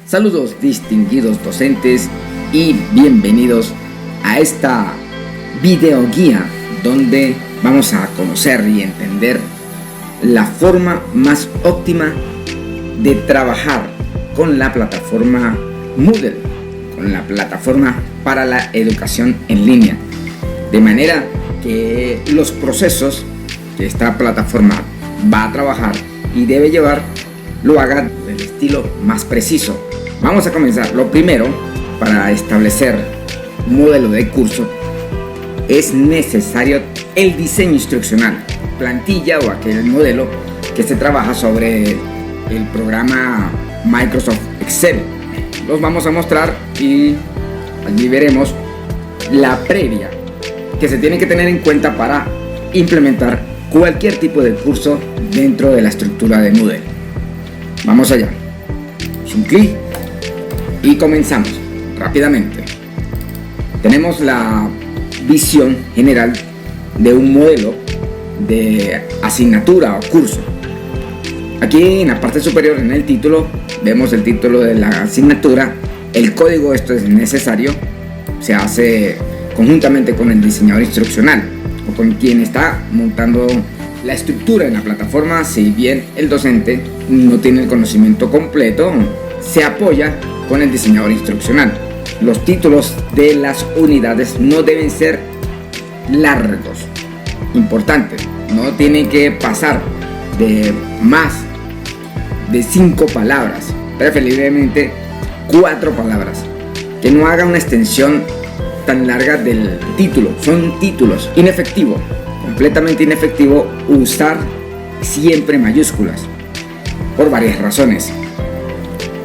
Saludos distinguidos docentes y bienvenidos a esta video guía donde vamos a conocer y entender la forma más óptima de trabajar con la plataforma Moodle, con la plataforma para la educación en línea, de manera que los procesos que esta plataforma va a trabajar y debe llevar lo haga del estilo más preciso. Vamos a comenzar. Lo primero, para establecer un modelo de curso es necesario el diseño instruccional, plantilla o aquel modelo que se trabaja sobre el programa Microsoft Excel. Los vamos a mostrar y allí veremos la previa que se tiene que tener en cuenta para implementar cualquier tipo de curso dentro de la estructura de Moodle. Vamos allá. Es un clic y comenzamos rápidamente. Tenemos la visión general de un modelo de asignatura o curso. Aquí en la parte superior, en el título, vemos el título de la asignatura. El código, esto es necesario, se hace conjuntamente con el diseñador instruccional o con quien está montando la estructura en la plataforma. Si bien el docente no tiene el conocimiento completo, se apoya con el diseñador instruccional. Los títulos de las unidades no deben ser largos. Importante, no tienen que pasar de más de 5 palabras, preferiblemente 4 palabras. Que no haga una extensión tan larga del título. Son títulos inefectivos, completamente inefectivo usar siempre mayúsculas por varias razones.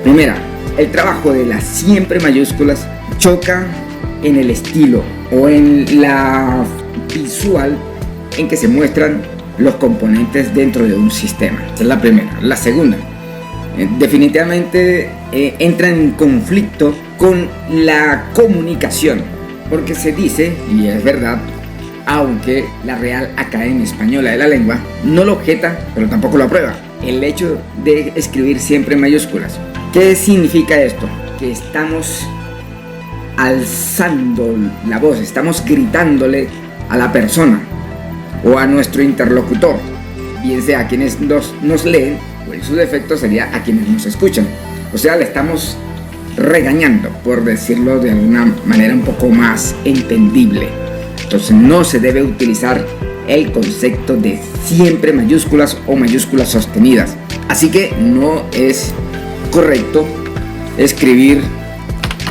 Primera, el trabajo de las siempre mayúsculas choca en el estilo o en la visual en que se muestran los componentes dentro de un sistema. Esa es la primera. La segunda, definitivamente entra en conflicto con la comunicación, porque se dice, y es verdad, aunque la Real Academia Española de la Lengua no lo objeta, pero tampoco lo aprueba, el hecho de escribir siempre en mayúsculas. ¿Qué significa esto? Que estamos alzando la voz, estamos gritándole a la persona o a nuestro interlocutor, bien sea a quienes nos leen o en su defecto sería a quienes nos escuchan. O sea, le estamos regañando, por decirlo de alguna manera un poco más entendible. Entonces no se debe utilizar el concepto de siempre mayúsculas o mayúsculas sostenidas. Así que no es correcto escribir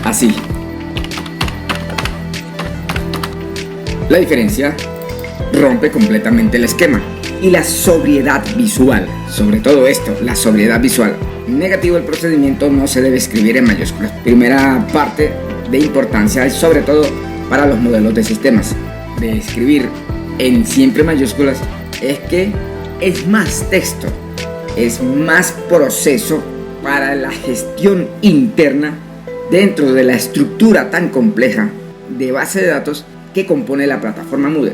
así. La diferencia rompe completamente el esquema. Y la sobriedad visual, sobre todo esto, la sobriedad visual. Negativo, el procedimiento no se debe escribir en mayúsculas. Primera parte de importancia es sobre todo para los modelos de sistemas. De escribir en siempre mayúsculas es que es más texto, es más proceso para la gestión interna dentro de la estructura tan compleja de base de datos que compone la plataforma Moodle.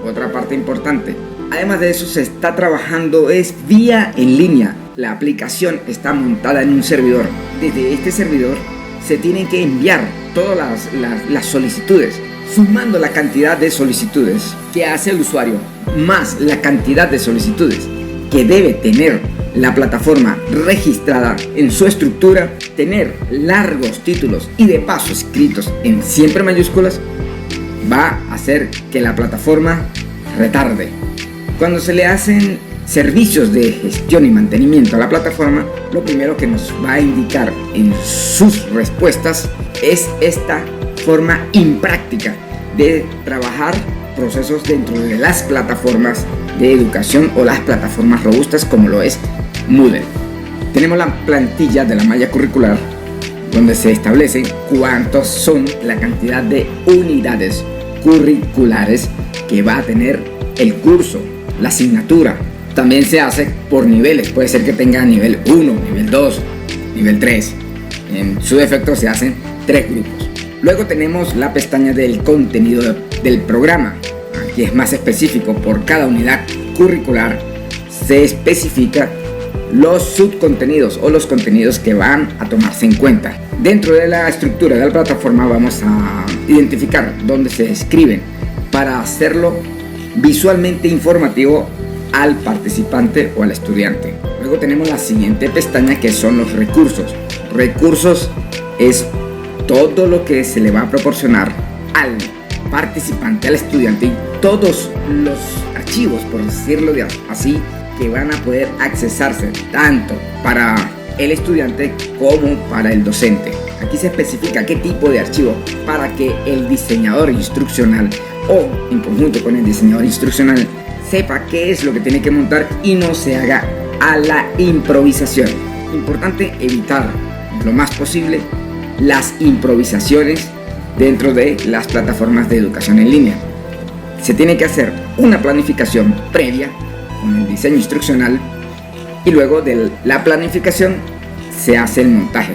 Otra parte importante, además de eso, se está trabajando es vía en línea. La aplicación está montada en un servidor. Desde este servidor se tienen que enviar todas las solicitudes, sumando la cantidad de solicitudes que hace el usuario más la cantidad de solicitudes que debe tener la plataforma registrada en su estructura. Tener largos títulos y de paso escritos en siempre mayúsculas va a hacer que la plataforma retarde. Cuando se le hacen servicios de gestión y mantenimiento a la plataforma, lo primero que nos va a indicar en sus respuestas es esta forma impráctica de trabajar procesos dentro de las plataformas de educación o las plataformas robustas como lo es Moodle. Tenemos la plantilla de la malla curricular donde se establece cuántos son la cantidad de unidades curriculares que va a tener el curso, la asignatura. También se hace por niveles, puede ser que tenga nivel 1, nivel 2, nivel 3. En su defecto se hacen 3 grupos. Luego tenemos la pestaña del contenido del programa. Aquí es más específico. Por cada unidad curricular se especifica los subcontenidos o los contenidos que van a tomarse en cuenta. Dentro de la estructura de la plataforma vamos a identificar dónde se escriben para hacerlo visualmente informativo al participante o al estudiante. Luego tenemos la siguiente pestaña, que son los recursos. Recursos es todo lo que se le va a proporcionar al participante, al estudiante, y todos los archivos, por decirlo así, que van a poder accesarse tanto para el estudiante como para el docente. Aquí se especifica qué tipo de archivo para que el diseñador instruccional o en conjunto con el diseñador instruccional sepa qué es lo que tiene que montar y no se haga a la improvisación. Importante evitar lo más posible las improvisaciones dentro de las plataformas de educación en línea. Se tiene que hacer una planificación previa con el diseño instruccional y luego de la planificación se hace el montaje.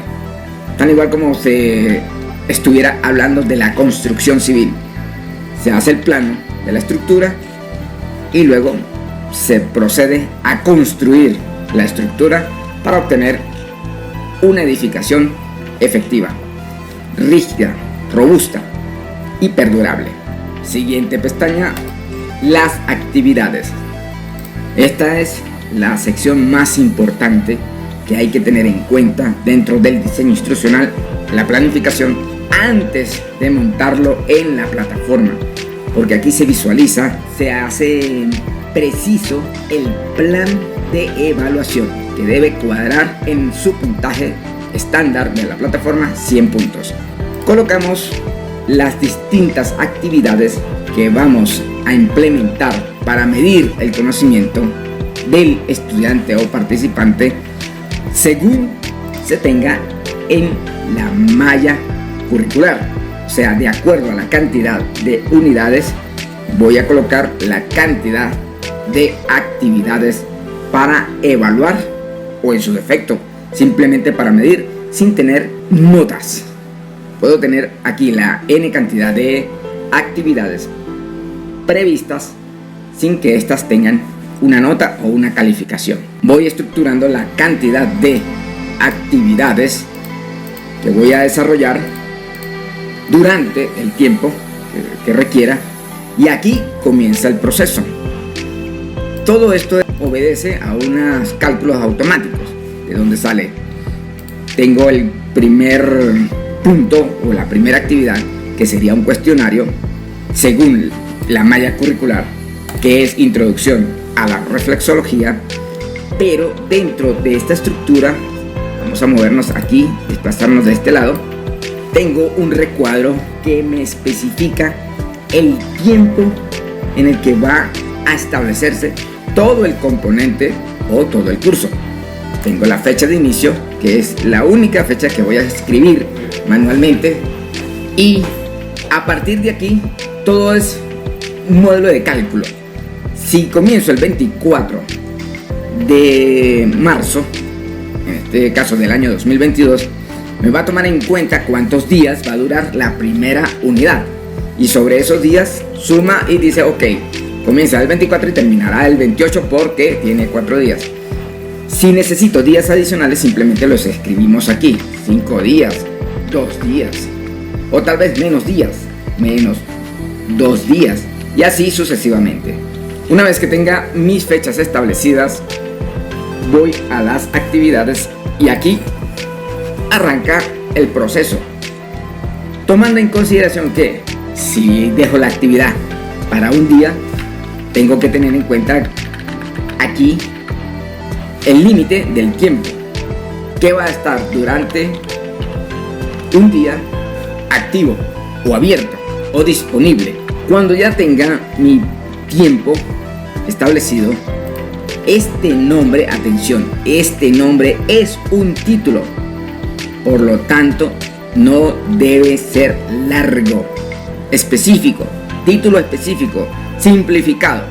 Tan igual como se estuviera hablando de la construcción civil. Se hace el plano de la estructura y luego se procede a construir la estructura para obtener una edificación efectiva, rígida, robusta y perdurable. Siguiente pestaña, las actividades. Esta es la sección más importante que hay que tener en cuenta dentro del diseño instruccional, la planificación, antes de montarlo en la plataforma, porque aquí se visualiza, se hace preciso el plan de evaluación que debe cuadrar en su puntaje estándar de la plataforma 100 puntos. Colocamos las distintas actividades que vamos a implementar para medir el conocimiento del estudiante o participante según se tenga en la malla curricular. O sea, de acuerdo a la cantidad de unidades, voy a colocar la cantidad de actividades para evaluar o en su defecto simplemente para medir sin tener notas. Puedo tener aquí la n cantidad de actividades previstas sin que éstas tengan una nota o una calificación. Voy estructurando la cantidad de actividades que voy a desarrollar durante el tiempo que requiera, y aquí comienza el proceso. Todo esto obedece a unos cálculos automáticos, de donde sale, tengo el primer punto o la primera actividad, que sería un cuestionario según la malla curricular, que es introducción a la reflexología, pero dentro de esta estructura vamos a movernos aquí, desplazarnos de este lado. Tengo un recuadro que me especifica el tiempo en el que va a establecerse todo el componente o todo el curso. Tengo la fecha de inicio, que es la única fecha que voy a escribir manualmente, y a partir de aquí todo es un modelo de cálculo. Si comienzo el 24 de marzo, en este caso del año 2022, me va a tomar en cuenta cuántos días va a durar la primera unidad, y sobre esos días suma y dice ok, comienza el 24 y terminará el 28 porque tiene 4 días. Si necesito días adicionales, simplemente los escribimos aquí: 5 días, 2 días, o tal vez menos días, menos 2 días, y así sucesivamente. Una vez que tenga mis fechas establecidas, voy a las actividades y aquí arranca el proceso, tomando en consideración que si dejo la actividad para un día, tengo que tener en cuenta aquí el límite del tiempo que va a estar durante un día activo o abierto o disponible. Cuando ya tenga mi tiempo establecido, este nombre, atención, este nombre es un título, por lo tanto no debe ser largo, específico, título específico, simplificado.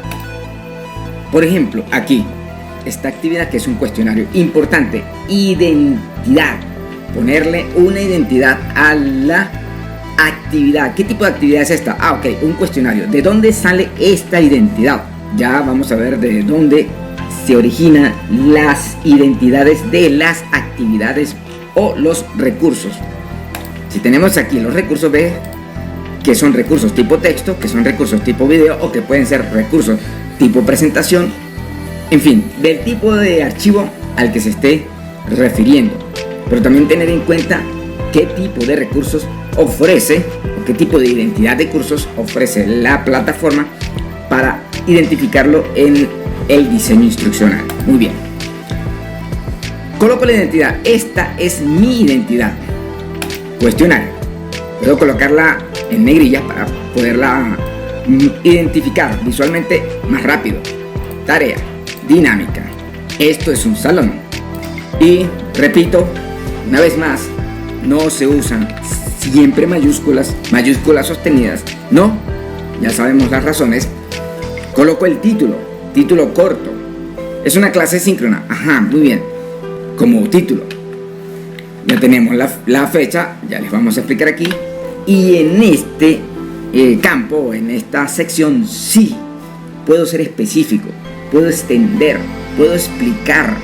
Por ejemplo, aquí esta actividad, que es un cuestionario importante, identidad, ponerle una identidad a la actividad. ¿Qué tipo de actividad es esta? Ok, un cuestionario. ¿De dónde sale esta identidad? Ya vamos a ver de dónde se originan las identidades de las actividades o los recursos. Si tenemos aquí los recursos, ve que son recursos tipo texto, que son recursos tipo video o que pueden ser recursos tipo presentación, en fin, del tipo de archivo al que se esté refiriendo. Pero también tener en cuenta qué tipo de recursos ofrece o qué tipo de identidad de cursos ofrece la plataforma para identificarlo en el diseño instruccional. Muy bien, coloco la identidad. Esta es mi identidad. Cuestionario. Puedo colocarla en negrilla para poderla identificar visualmente más rápido. Tarea dinámica. Esto es un salón. Y repito, una vez más, no se usan siempre mayúsculas sostenidas. No, ya sabemos las razones. Coloco el título corto. Es una clase síncrona. Ajá, muy bien. Como título. Ya tenemos la fecha, ya les vamos a explicar aquí. Y en este campo, en esta sección, sí puedo ser específico, puedo extender, puedo explicar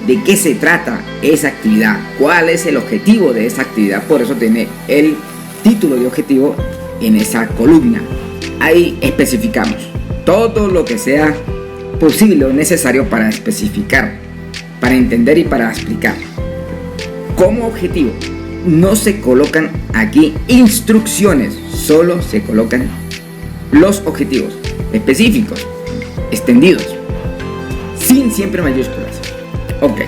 de qué se trata esa actividad, cuál es el objetivo de esa actividad. Por eso tiene el título de objetivo en esa columna. Ahí especificamos todo lo que sea posible o necesario para especificar, para entender y para explicar. Como objetivo no se colocan aquí instrucciones, solo se colocan los objetivos específicos, extendidos, sin siempre mayúsculas. Ok,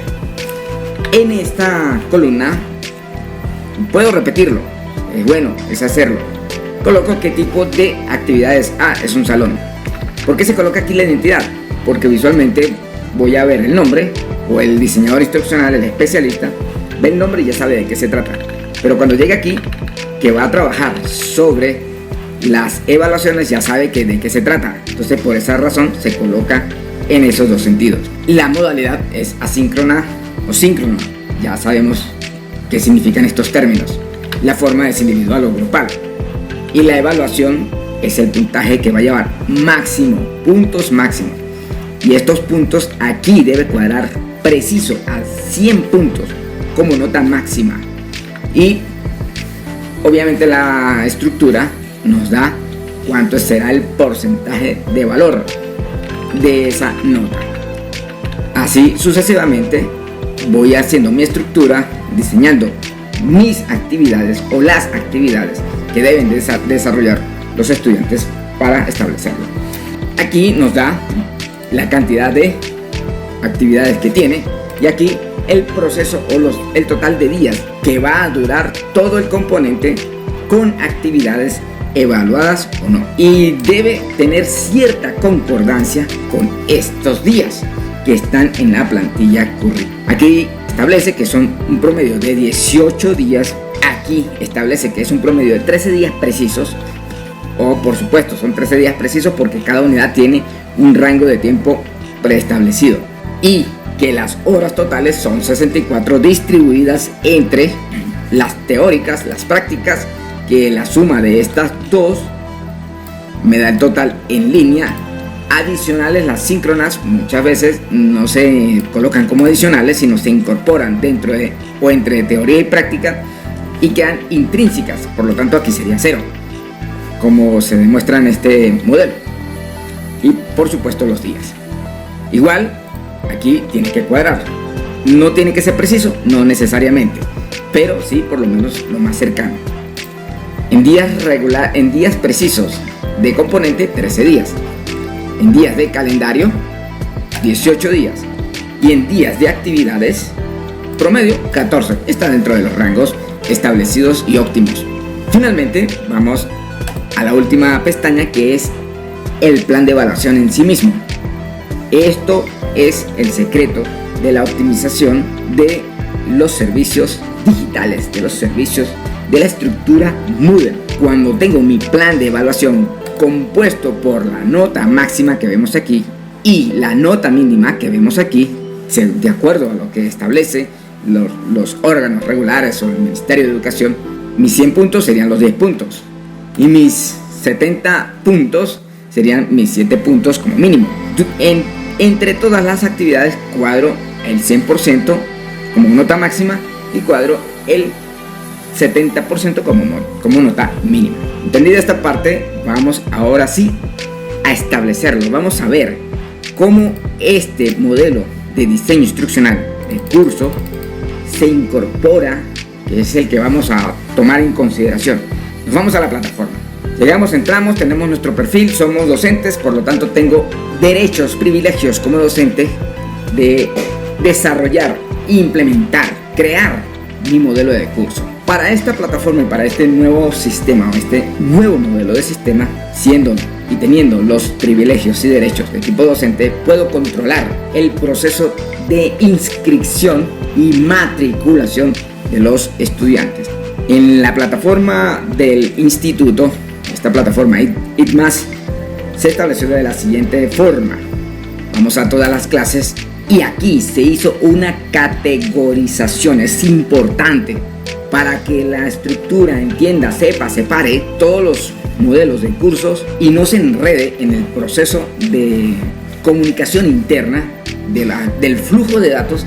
en esta columna puedo repetirlo, bueno, es hacerlo. Coloco qué tipo de actividades. Es un salón. ¿Por qué se coloca aquí la identidad? Porque visualmente voy a ver el nombre, o el diseñador instruccional, el especialista ve el nombre y ya sabe de qué se trata. Pero cuando llegue aquí, que va a trabajar sobre las evaluaciones, ya sabe de qué se trata. Entonces, por esa razón se coloca en esos dos sentidos. La modalidad es asíncrona o síncrona. Ya sabemos qué significan estos términos. La forma es individual o grupal. Y la evaluación es el puntaje que va a llevar máximo, puntos máximo. Y estos puntos aquí debe cuadrar preciso a 100 puntos como nota máxima. Y obviamente la estructura nos da cuánto será el porcentaje de valor de esa nota. Así sucesivamente voy haciendo mi estructura, diseñando mis actividades o las actividades que deben desarrollar los estudiantes para establecerlo. Aquí nos da la cantidad de actividades que tiene y aquí el proceso o el total de días que va a durar todo el componente con actividades evaluadas o no, y debe tener cierta concordancia con estos días que están en la plantilla curricular. Aquí establece que son un promedio de 18 días, aquí establece que es un promedio de 13 días precisos, o por supuesto son 13 días precisos porque cada unidad tiene un rango de tiempo preestablecido, y que las horas totales son 64 distribuidas entre las teóricas, las prácticas, que la suma de estas dos me da el total en línea. Adicionales, las síncronas muchas veces no se colocan como adicionales, sino se incorporan dentro de o entre teoría y práctica y quedan intrínsecas, por lo tanto aquí sería 0, como se demuestra en este modelo. Y por supuesto los días. Igual, aquí tiene que cuadrar. No tiene que ser preciso, no necesariamente, pero sí por lo menos lo más cercano. En días precisos de componente, 13 días. En días de calendario, 18 días. Y en días de actividades, promedio, 14. Está dentro de los rangos establecidos y óptimos. Finalmente, vamos a la última pestaña, que es el plan de evaluación en sí mismo. Esto es el secreto de la optimización de los servicios digitales, de los servicios de la estructura Moodle. Cuando tengo mi plan de evaluación compuesto por la nota máxima que vemos aquí y la nota mínima que vemos aquí, de acuerdo a lo que establece los órganos regulares o el Ministerio de Educación, mis 100 puntos serían los 10 puntos y mis 70 puntos serían mis 7 puntos como mínimo. Entre todas las actividades cuadro el 100% como nota máxima y cuadro el 70% como nota mínima. Entendida esta parte, vamos ahora sí a establecerlo. Vamos a ver cómo este modelo de diseño instruccional de curso se incorpora, que es el que vamos a tomar en consideración. Nos vamos a la plataforma. Llegamos, entramos, tenemos nuestro perfil, somos docentes, por lo tanto tengo derechos, privilegios como docente de desarrollar, implementar, crear mi modelo de curso. Para esta plataforma y para este nuevo sistema o este nuevo modelo de sistema, siendo y teniendo los privilegios y derechos de tipo docente, puedo controlar el proceso de inscripción y matriculación de los estudiantes. En la plataforma del instituto, esta plataforma ITMAS, se estableció de la siguiente forma. Vamos a todas las clases y aquí se hizo una categorización. Es importante para que la estructura entienda, sepa, separe todos los modelos de cursos y no se enrede en el proceso de comunicación interna del flujo de datos.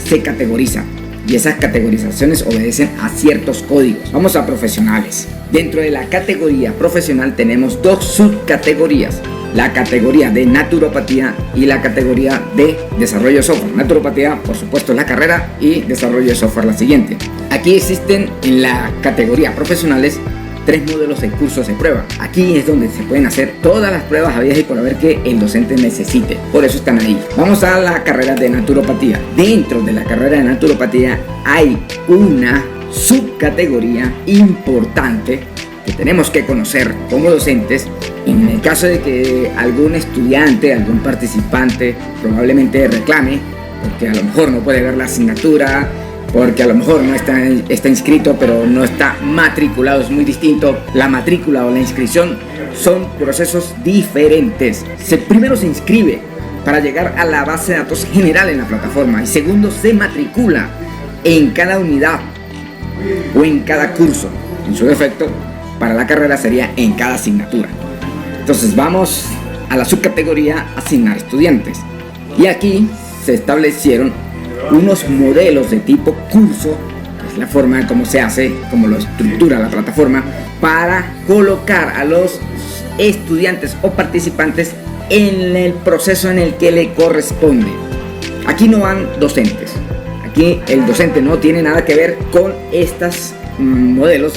Se categoriza y esas categorizaciones obedecen a ciertos códigos. Vamos a profesionales. Dentro de la categoría profesional tenemos dos subcategorías: la categoría de naturopatía y la categoría de desarrollo de software. Naturopatía, por supuesto, es la carrera, y desarrollo de software la siguiente. Aquí existen en la categoría profesionales 3 modelos de cursos de prueba. Aquí es donde se pueden hacer todas las pruebas habidas y por haber que el docente necesite. Por eso están ahí. Vamos a la carrera de naturopatía. Dentro de la carrera de naturopatía hay una subcategoría importante que tenemos que conocer como docentes. En el caso de que algún estudiante, algún participante probablemente reclame, porque a lo mejor no puede ver la asignatura, porque a lo mejor no está inscrito pero no está matriculado, es muy distinto. La matrícula o la inscripción son procesos diferentes. Primero se inscribe para llegar a la base de datos general en la plataforma, y segundo se matricula en cada unidad o en cada curso. En su defecto, para la carrera sería en cada asignatura. Entonces vamos a la subcategoría asignar estudiantes, y aquí se establecieron unos modelos de tipo curso, que es la forma en cómo se hace, cómo lo estructura la plataforma, para colocar a los estudiantes o participantes en el proceso en el que le corresponde. Aquí no van docentes, aquí el docente no tiene nada que ver con estos modelos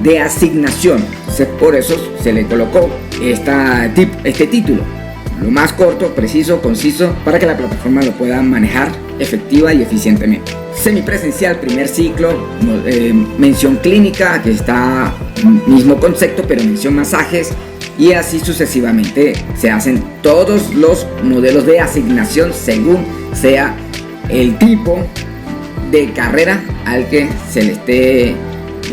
de asignación. Entonces, por eso se le colocó este título, lo más corto, preciso, conciso, para que la plataforma lo pueda manejar efectiva y eficientemente. Semipresencial, primer ciclo, mención clínica, que está mismo concepto, pero mención masajes, y así sucesivamente. Se hacen todos los modelos de asignación según sea el tipo de carrera al que se le esté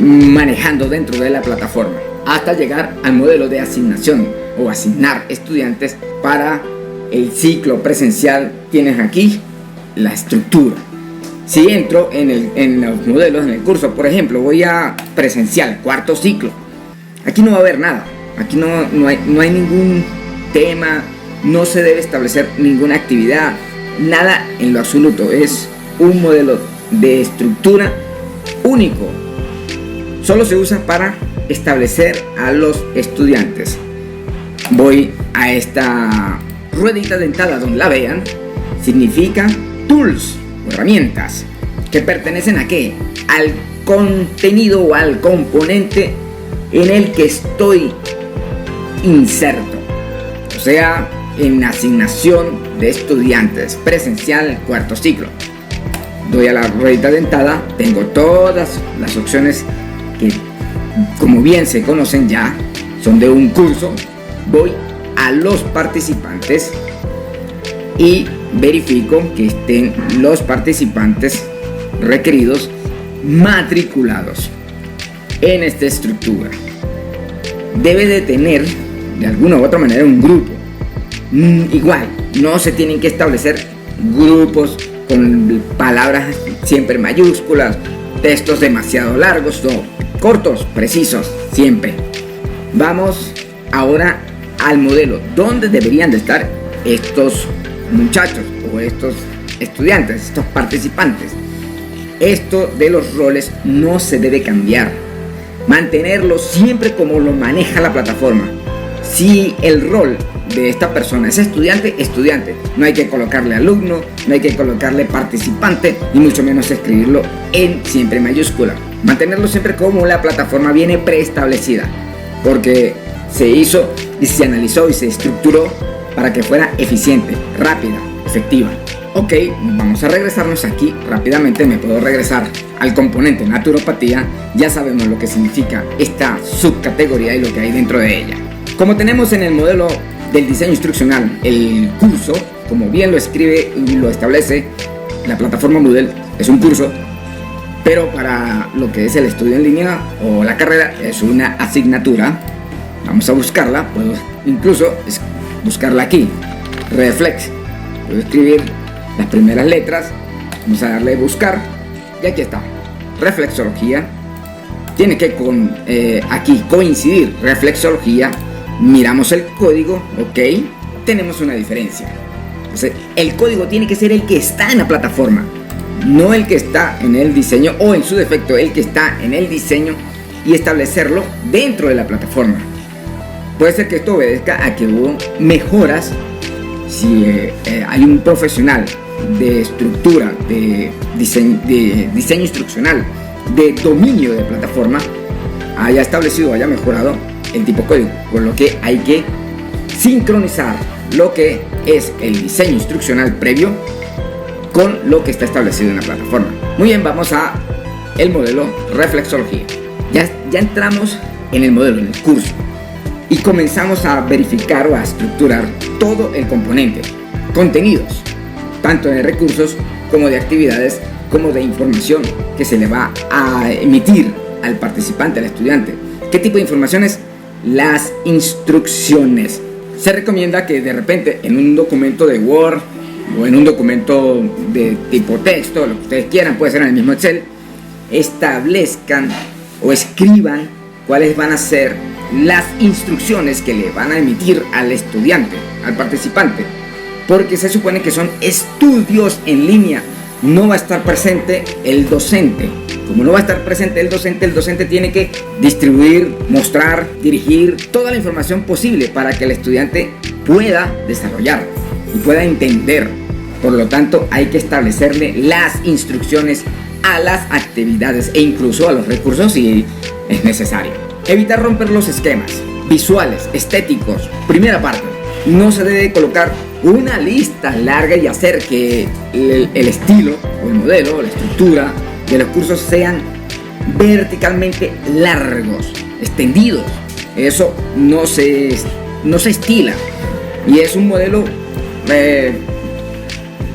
manejando dentro de la plataforma, hasta llegar al modelo de asignación o asignar estudiantes para el ciclo presencial. Tienes aquí la estructura. Si entro en los modelos, en el curso, por ejemplo, voy a presencial, cuarto ciclo, aquí no va a haber nada. Aquí no hay ningún tema, no se debe establecer ninguna actividad, nada en lo absoluto. Es un modelo de estructura único. Solo se usa para establecer a los estudiantes. Voy a esta ruedita dentada, donde la vean, significa tools o herramientas que pertenecen a qué, al contenido o al componente en el que estoy inserto, o sea, en asignación de estudiantes presencial, cuarto ciclo. Doy a la ruedita dentada, tengo todas las opciones que, como bien se conocen ya, son de un curso. Voy a los participantes y verifico que estén los participantes requeridos matriculados en esta estructura. Debe de tener de alguna u otra manera un grupo. Igual, no se tienen que establecer grupos con palabras siempre mayúsculas, textos demasiado largos, no, cortos, precisos, siempre. Vamos ahora al modelo, ¿dónde deberían de estar estos muchachos o estos estudiantes, estos participantes? Esto de los roles no se debe cambiar, mantenerlo siempre como lo maneja la plataforma. Si el rol de esta persona es estudiante, estudiante, no hay que colocarle alumno, no hay que colocarle participante, y mucho menos escribirlo en siempre mayúscula. Mantenerlo siempre como la plataforma viene preestablecida, porque se hizo y se analizó y se estructuró para que fuera eficiente, rápida, efectiva. Ok, vamos a regresarnos aquí rápidamente. Me puedo regresar al componente naturopatía. Ya sabemos lo que significa esta subcategoría y lo que hay dentro de ella. Como tenemos en el modelo del diseño instruccional el curso, como bien lo escribe y lo establece la plataforma Moodle, es un curso, pero para lo que es el estudio en línea o la carrera es una asignatura. Vamos a buscarla, puedo incluso buscarla aquí, Reflex, puedo escribir las primeras letras, vamos a darle buscar y aquí está, reflexología. Tiene que aquí coincidir reflexología. Miramos el código, ok, tenemos una diferencia. Entonces, el código tiene que ser el que está en la plataforma, no el que está en el diseño, o en su defecto el que está en el diseño, y establecerlo dentro de la plataforma. Puede ser que esto obedezca a que hubo mejoras. Si hay un profesional de estructura, de diseño instruccional, de dominio de plataforma, haya establecido, haya mejorado el tipo código, por lo que hay que sincronizar lo que es el diseño instruccional previo con lo que está establecido en la plataforma. Muy bien, vamos a el modelo reflexología. Ya entramos en el modelo, en el curso, y comenzamos a verificar o a estructurar todo el componente, contenidos, tanto de recursos como de actividades, como de información que se le va a emitir al participante, al estudiante. ¿Qué tipo de informaciones? Las instrucciones. Se recomienda que de repente en un documento de Word o en un documento de tipo texto, lo que ustedes quieran, puede ser en el mismo Excel, establezcan o escriban cuáles van a ser las instrucciones que le van a emitir al estudiante, al participante, porque se supone que son estudios en línea. No va a estar presente el docente. Como no va a estar presente el docente tiene que distribuir, mostrar, dirigir toda la información posible para que el estudiante pueda desarrollar y pueda entender. Por lo tanto, hay que establecerle las instrucciones a las actividades e incluso a los recursos si es necesario. Evitar romper los esquemas visuales, estéticos. Primera parte, no se debe colocar una lista larga y hacer que el estilo o el modelo o la estructura de los cursos sean verticalmente largos, extendidos. Eso no se estila y es un modelo,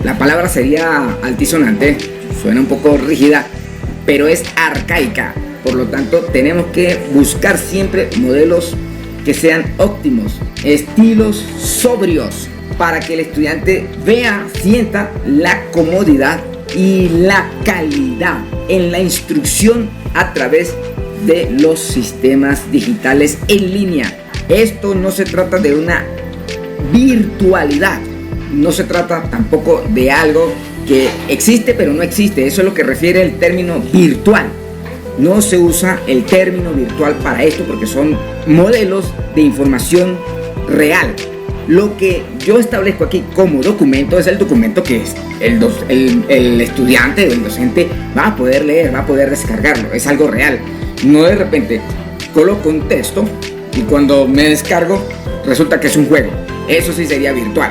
la palabra sería altisonante, suena un poco rígida, pero es arcaica. Por lo tanto, tenemos que buscar siempre modelos que sean óptimos, estilos sobrios, para que el estudiante vea, sienta la comodidad y la calidad en la instrucción a través de los sistemas digitales en línea. Esto no se trata de una virtualidad, no se trata tampoco de algo que existe pero no existe. Eso es lo que refiere el término virtual. No se usa el término virtual para esto porque son modelos de información real. Lo que yo establezco aquí como documento es el documento que el estudiante o el docente va a poder leer, va a poder descargarlo. Es algo real. No de repente coloco un texto y cuando me descargo resulta que es un juego. Eso sí sería virtual.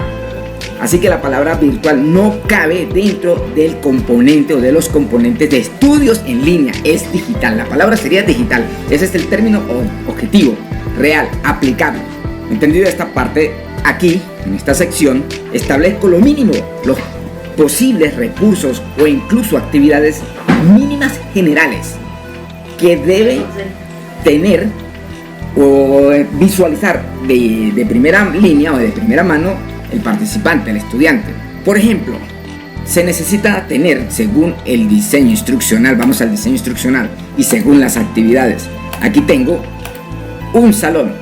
Así que la palabra virtual no cabe dentro del componente o de los componentes de estudios en línea. Es digital. La palabra sería digital. Ese es el término objetivo, real, aplicable. Entendido esta parte, aquí, en esta sección, establezco lo mínimo, los posibles recursos o incluso actividades mínimas generales que debe tener o visualizar de primera línea o de primera mano el participante, el estudiante. Por ejemplo, se necesita tener, según el diseño instruccional, vamos al diseño instruccional, y según las actividades. Aquí tengo un salón,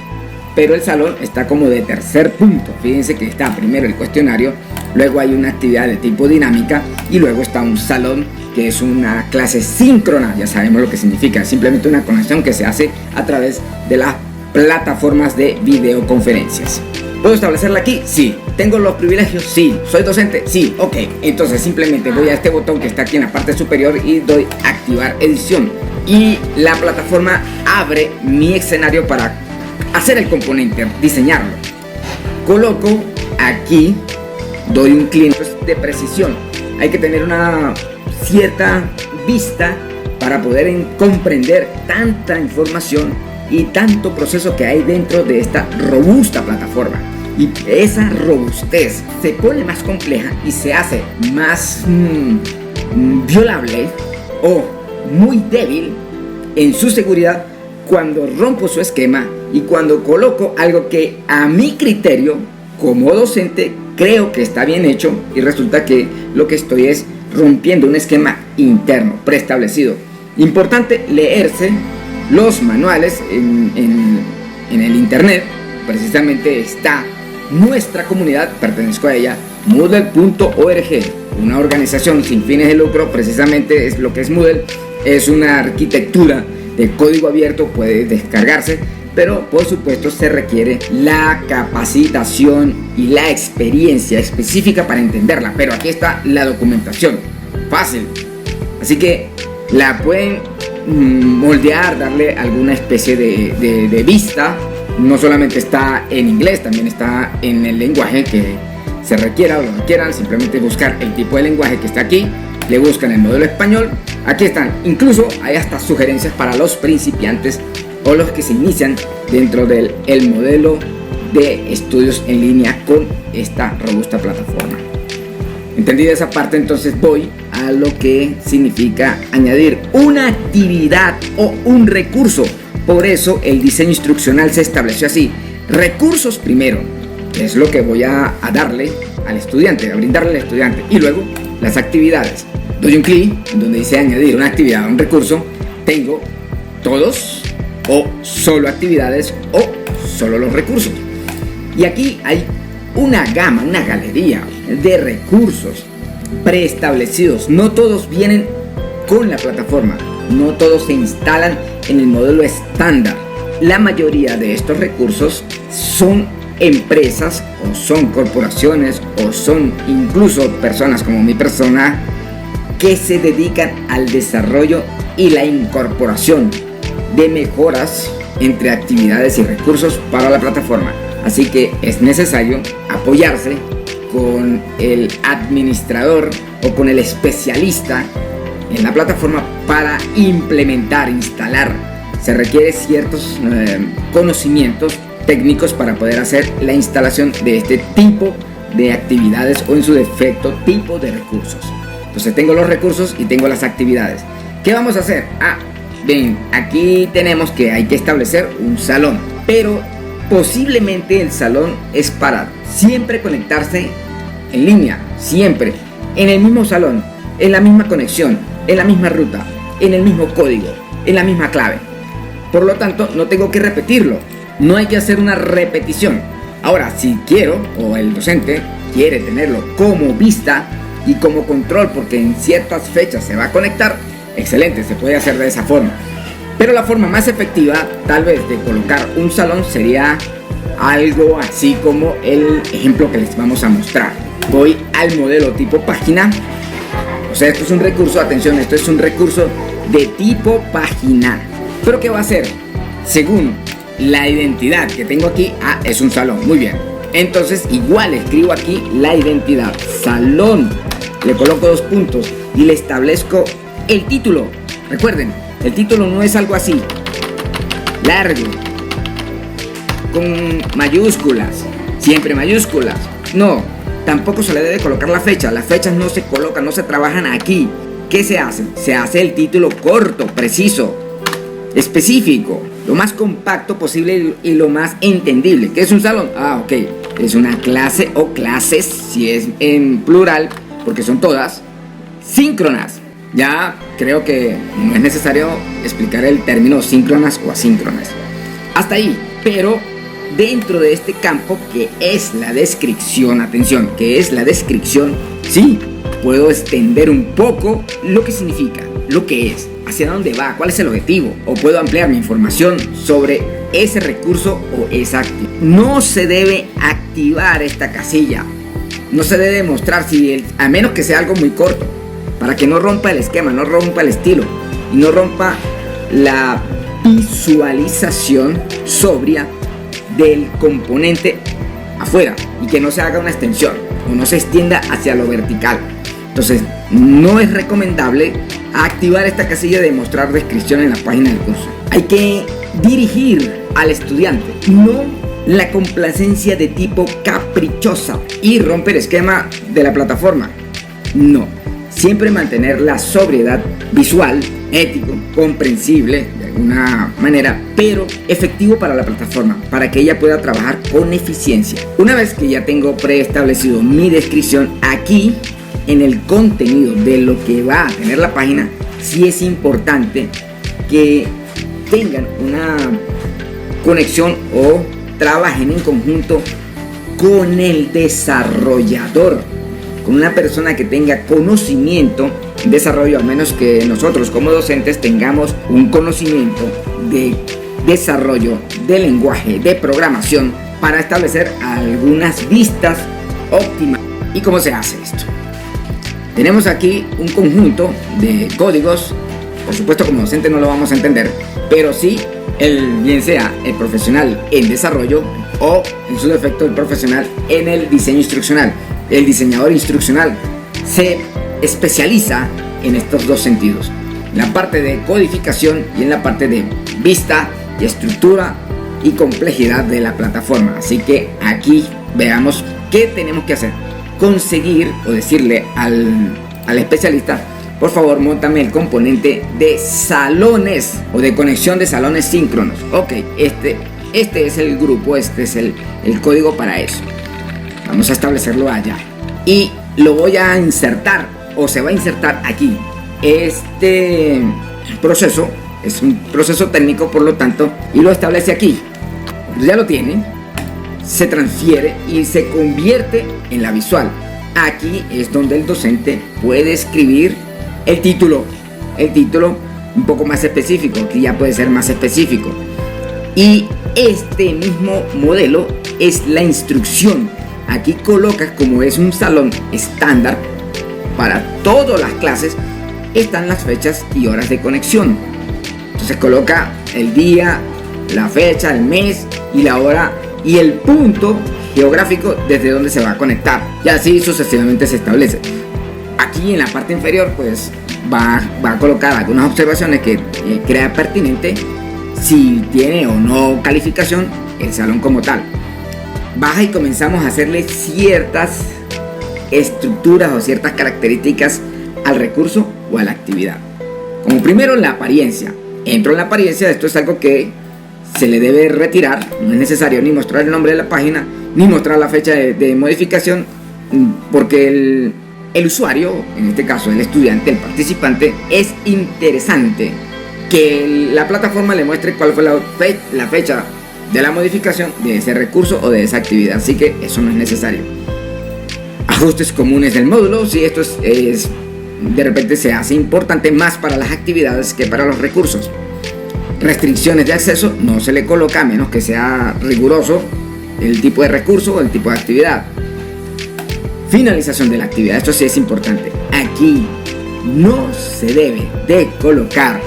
pero el salón está como de tercer punto. Fíjense que está primero el cuestionario, luego hay una actividad de tipo dinámica y luego está un salón que es una clase síncrona. Ya sabemos lo que significa, simplemente una conexión que se hace a través de las plataformas de videoconferencias. ¿Puedo establecerla aquí? Sí. ¿Tengo los privilegios? Sí. ¿Soy docente? Sí. Ok, entonces simplemente voy a este botón que está aquí en la parte superior y doy activar edición, y la plataforma abre mi escenario para hacer el componente, diseñarlo. Coloco aquí, doy un clic de precisión. Hay que tener una cierta vista para poder comprender tanta información y tanto proceso que hay dentro de esta robusta plataforma. Y esa robustez se pone más compleja y se hace más violable o muy débil en su seguridad cuando rompo su esquema y cuando coloco algo que a mi criterio como docente creo que está bien hecho, y resulta que lo que estoy es rompiendo un esquema interno preestablecido. Importante leerse los manuales en el internet. Precisamente está nuestra comunidad, pertenezco a ella, Moodle.org, una organización sin fines de lucro. Precisamente es lo que es Moodle, es una arquitectura de código abierto, puede descargarse, pero por supuesto se requiere la capacitación y la experiencia específica para entenderla. Pero aquí está la documentación, fácil, así que la pueden moldear, darle alguna especie de vista. No solamente está en inglés, también está en el lenguaje que se requiera o lo requieran. Simplemente buscar el tipo de lenguaje que está aquí, le buscan el modelo español, aquí están. Incluso hay hasta sugerencias para los principiantes o los que se inician dentro del modelo de estudios en línea con esta robusta plataforma. Entendida esa parte, entonces voy a lo que significa añadir una actividad o un recurso. Por eso el diseño instruccional se estableció así: recursos primero, que es lo que voy a darle al estudiante, a brindarle al estudiante, y luego las actividades. Doy un clic en donde dice añadir una actividad o un recurso. Tengo todos o solo actividades o solo los recursos. Y aquí hay una gama, una galería de recursos preestablecidos. No todos vienen con la plataforma, no todos se instalan en el modelo estándar. La mayoría de estos recursos son empresas o son corporaciones o son incluso personas como mi persona que se dedican al desarrollo y la incorporación de mejoras entre actividades y recursos para la plataforma. Así que es necesario apoyarse con el administrador o con el especialista en la plataforma para implementar, instalar. Se requiere ciertos conocimientos técnicos para poder hacer la instalación de este tipo de actividades o en su defecto tipo de recursos. Entonces tengo los recursos y tengo las actividades. ¿Qué vamos a hacer? Bien, aquí tenemos que hay que establecer un salón, pero posiblemente el salón es para siempre conectarse en línea, siempre en el mismo salón, en la misma conexión, en la misma ruta, en el mismo código, en la misma clave. Por lo tanto, no tengo que repetirlo, no hay que hacer una repetición. Ahora, si quiero, o el docente quiere tenerlo como vista y como control, porque en ciertas fechas se va a conectar, excelente, se puede hacer de esa forma. Pero la forma más efectiva, tal vez, de colocar un salón sería algo así como el ejemplo que les vamos a mostrar. Voy al modelo tipo página. O sea, esto es un recurso, atención, esto es un recurso de tipo página. ¿Pero qué va a hacer? Según la identidad que tengo aquí, es un salón, muy bien. Entonces, igual escribo aquí la identidad, salón. Le coloco 2 puntos y le establezco el título. Recuerden, el título no es algo así, largo, con mayúsculas, siempre mayúsculas. No, tampoco se le debe colocar la fecha. Las fechas no se colocan, no se trabajan aquí. ¿Qué se hace? Se hace el título corto, preciso, específico, lo más compacto posible y lo más entendible. ¿Qué es un salón? Ok, es una clase o clases, si es en plural, porque son todas síncronas. Ya creo que no es necesario explicar el término síncronas o asíncronas. Hasta ahí, pero dentro de este campo que es la descripción, atención, que es la descripción, sí, puedo extender un poco lo que significa, lo que es, hacia dónde va, cuál es el objetivo, o puedo ampliar mi información sobre ese recurso o esa actividad. No se debe activar esta casilla, no se debe mostrar, a menos que sea algo muy corto, para que no rompa el esquema, no rompa el estilo y no rompa la visualización sobria del componente afuera y que no se haga una extensión o no se extienda hacia lo vertical. Entonces no es recomendable activar esta casilla de mostrar descripción en la página del curso. Hay que dirigir al estudiante, no la complacencia de tipo caprichosa y romper el esquema de la plataforma. No, siempre mantener la sobriedad visual, ético, comprensible de alguna manera, pero efectivo para la plataforma, para que ella pueda trabajar con eficiencia. Una vez que ya tengo preestablecido mi descripción, aquí en el contenido de lo que va a tener la página, sí es importante que tengan una conexión o trabajen en conjunto con el desarrollador, con una persona que tenga conocimiento en desarrollo, a menos que nosotros como docentes tengamos un conocimiento de desarrollo de lenguaje de programación para establecer algunas vistas óptimas. ¿Y cómo se hace esto? Tenemos aquí un conjunto de códigos, por supuesto como docente no lo vamos a entender, pero sí bien sea el profesional en desarrollo o en su defecto el profesional en el diseño instruccional. El diseñador instruccional se especializa en estos dos sentidos, en la parte de codificación y en la parte de vista y estructura y complejidad de la plataforma. Así que aquí veamos qué tenemos que hacer. Conseguir o decirle al especialista: por favor, móntame el componente de salones o de conexión de salones síncronos. Ok, este es el grupo, este es el código para eso. Vamos a establecerlo allá y lo voy a insertar o se va a insertar aquí. Este proceso es un proceso técnico, por lo tanto, y lo establece aquí. Cuando ya lo tiene, se transfiere y se convierte en la visual. Aquí es donde el docente puede escribir el título un poco más específico. Aquí ya puede ser más específico. Y este mismo modelo es la instrucción. Aquí colocas, como es un salón estándar para todas las clases, están las fechas y horas de conexión. Entonces coloca el día, la fecha, el mes y la hora y el punto geográfico desde donde se va a conectar, y así sucesivamente se establece. Aquí en la parte inferior pues va a colocar algunas observaciones que crea pertinente, si tiene o no calificación el salón como tal. Baja y comenzamos a hacerle ciertas estructuras o ciertas características al recurso o a la actividad. Como primero, la apariencia. Entro en la apariencia. Esto es algo que se le debe retirar. No es necesario ni mostrar el nombre de la página ni mostrar la fecha de modificación, porque el usuario, en este caso el estudiante, el participante, es interesante que la plataforma le muestre cuál fue la fecha de la modificación de ese recurso o de esa actividad, así que eso no es necesario. Ajustes comunes del módulo. Si esto es de repente se hace importante más para las actividades que para los recursos. Restricciones de acceso no se le coloca a menos que sea riguroso el tipo de recurso o el tipo de actividad. Finalización de la actividad. Esto sí es importante. Aquí no se debe de colocar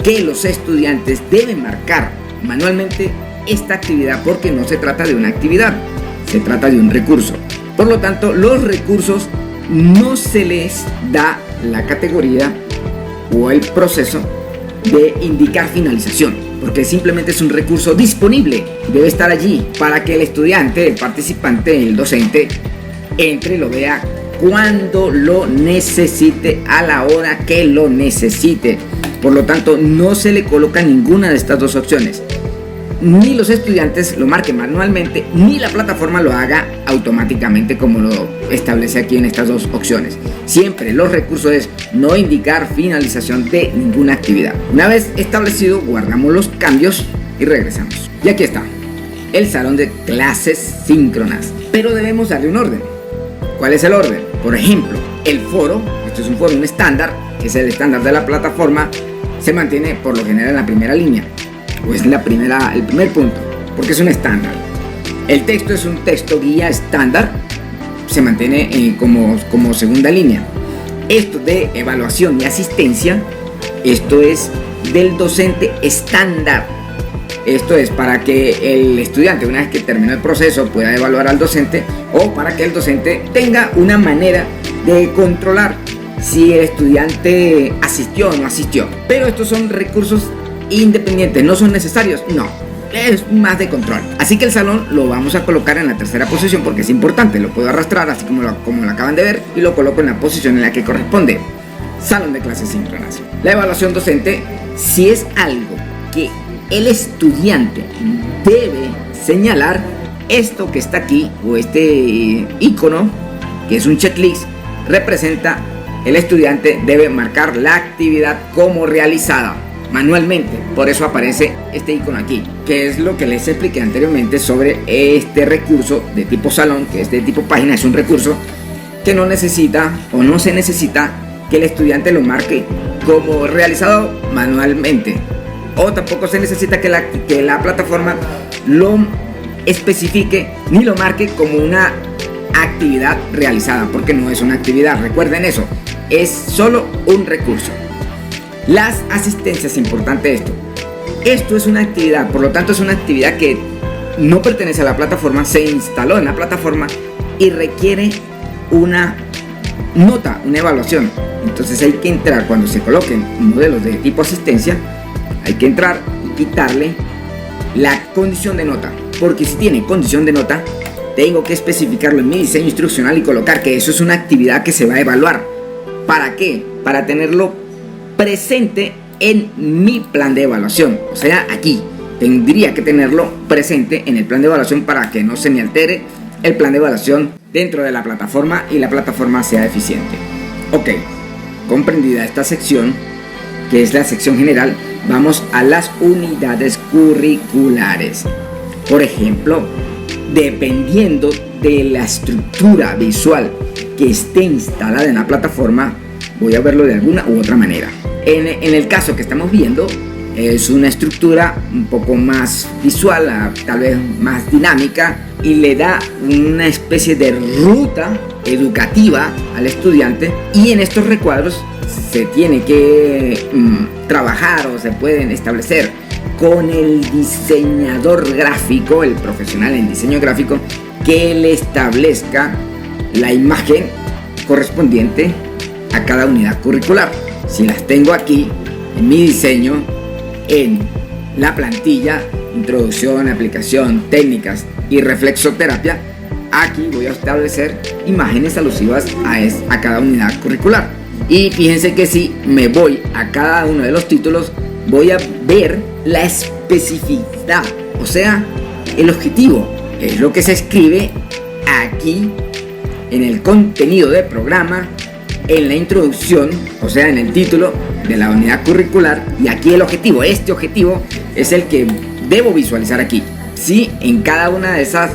que los estudiantes deben marcar manualmente esta actividad, porque no se trata de una actividad, se trata de un recurso. Por lo tanto, los recursos no se les da la categoría o el proceso de indicar finalización, porque simplemente es un recurso disponible, debe estar allí para que el estudiante, el participante, el docente entre y lo vea cuando lo necesite, a la hora que lo necesite. Por lo tanto, no se le coloca ninguna de estas dos opciones. ni los estudiantes lo marquen manualmente, ni la plataforma lo haga automáticamente como lo establece aquí en estas dos opciones. Siempre los recursos es no indicar finalización de ninguna actividad. Una vez establecido, guardamos los cambios y regresamos. Y aquí está, el salón de clases síncronas. Pero debemos darle un orden. ¿Cuál es el orden? Por ejemplo, el foro, esto es un foro, un estándar, que es el estándar de la plataforma, se mantiene por lo general en la primera línea, o es el primer punto, porque es un estándar. El texto es un texto guía estándar, se mantiene como segunda línea. Esto de evaluación y asistencia, esto es del docente estándar. Esto es para que el estudiante, una vez que terminó el proceso, pueda evaluar al docente, o para que el docente tenga una manera de controlar si el estudiante asistió o no asistió. Pero estos son recursos independientes, no son necesarios, no, es más de control. Así que el salón lo vamos a colocar en la tercera posición porque es importante. Lo puedo arrastrar así como lo acaban de ver y lo coloco en la posición en la que corresponde. Salón de clases síncronas. La evaluación docente, si es algo que el estudiante debe señalar, esto que está aquí, o este icono que es un checklist, representa el estudiante debe marcar la actividad como realizada manualmente. Por eso aparece este icono aquí, que es lo que les expliqué anteriormente sobre este recurso de tipo salón, que es de tipo página. Es un recurso que no necesita o no se necesita que el estudiante lo marque como realizado manualmente, o tampoco se necesita que la plataforma lo especifique ni lo marque como una actividad realizada, porque no es una actividad. Recuerden eso, es solo un recurso. Las asistencias, importante esto es una actividad, por lo tanto es una actividad que no pertenece a la plataforma, se instaló en la plataforma y requiere una nota, una evaluación. Entonces hay que entrar, cuando se coloquen modelos de tipo asistencia, hay que entrar y quitarle la condición de nota, porque si tiene condición de nota, tengo que especificarlo en mi diseño instruccional y colocar que eso es una actividad que se va a evaluar. ¿Para qué? Para tenerlo presente en mi plan de evaluación. O sea, aquí tendría que tenerlo presente en el plan de evaluación para que no se me altere el plan de evaluación dentro de la plataforma y la plataforma sea eficiente. Ok, comprendida esta sección, que es la sección general, vamos a las unidades curriculares. Por ejemplo, dependiendo de la estructura visual que esté instalada en la plataforma, voy a verlo de alguna u otra manera. En el caso que estamos viendo, es una estructura un poco más visual, tal vez más dinámica, y le da una especie de ruta educativa al estudiante, y en estos recuadros se tiene que trabajar o se pueden establecer con el diseñador gráfico, el profesional en diseño gráfico, que le establezca la imagen correspondiente a cada unidad curricular. Si las tengo aquí en mi diseño, en la plantilla, introducción, aplicación, técnicas y reflexoterapia, aquí voy a establecer imágenes alusivas a cada unidad curricular. Y fíjense que si me voy a cada uno de los títulos, voy a ver la especificidad, o sea, el objetivo. Es lo que se escribe aquí en el contenido del programa, en la introducción, o sea, en el título de la unidad curricular, y aquí el objetivo. Este objetivo es el que debo visualizar aquí, ¿sí? En cada una de esas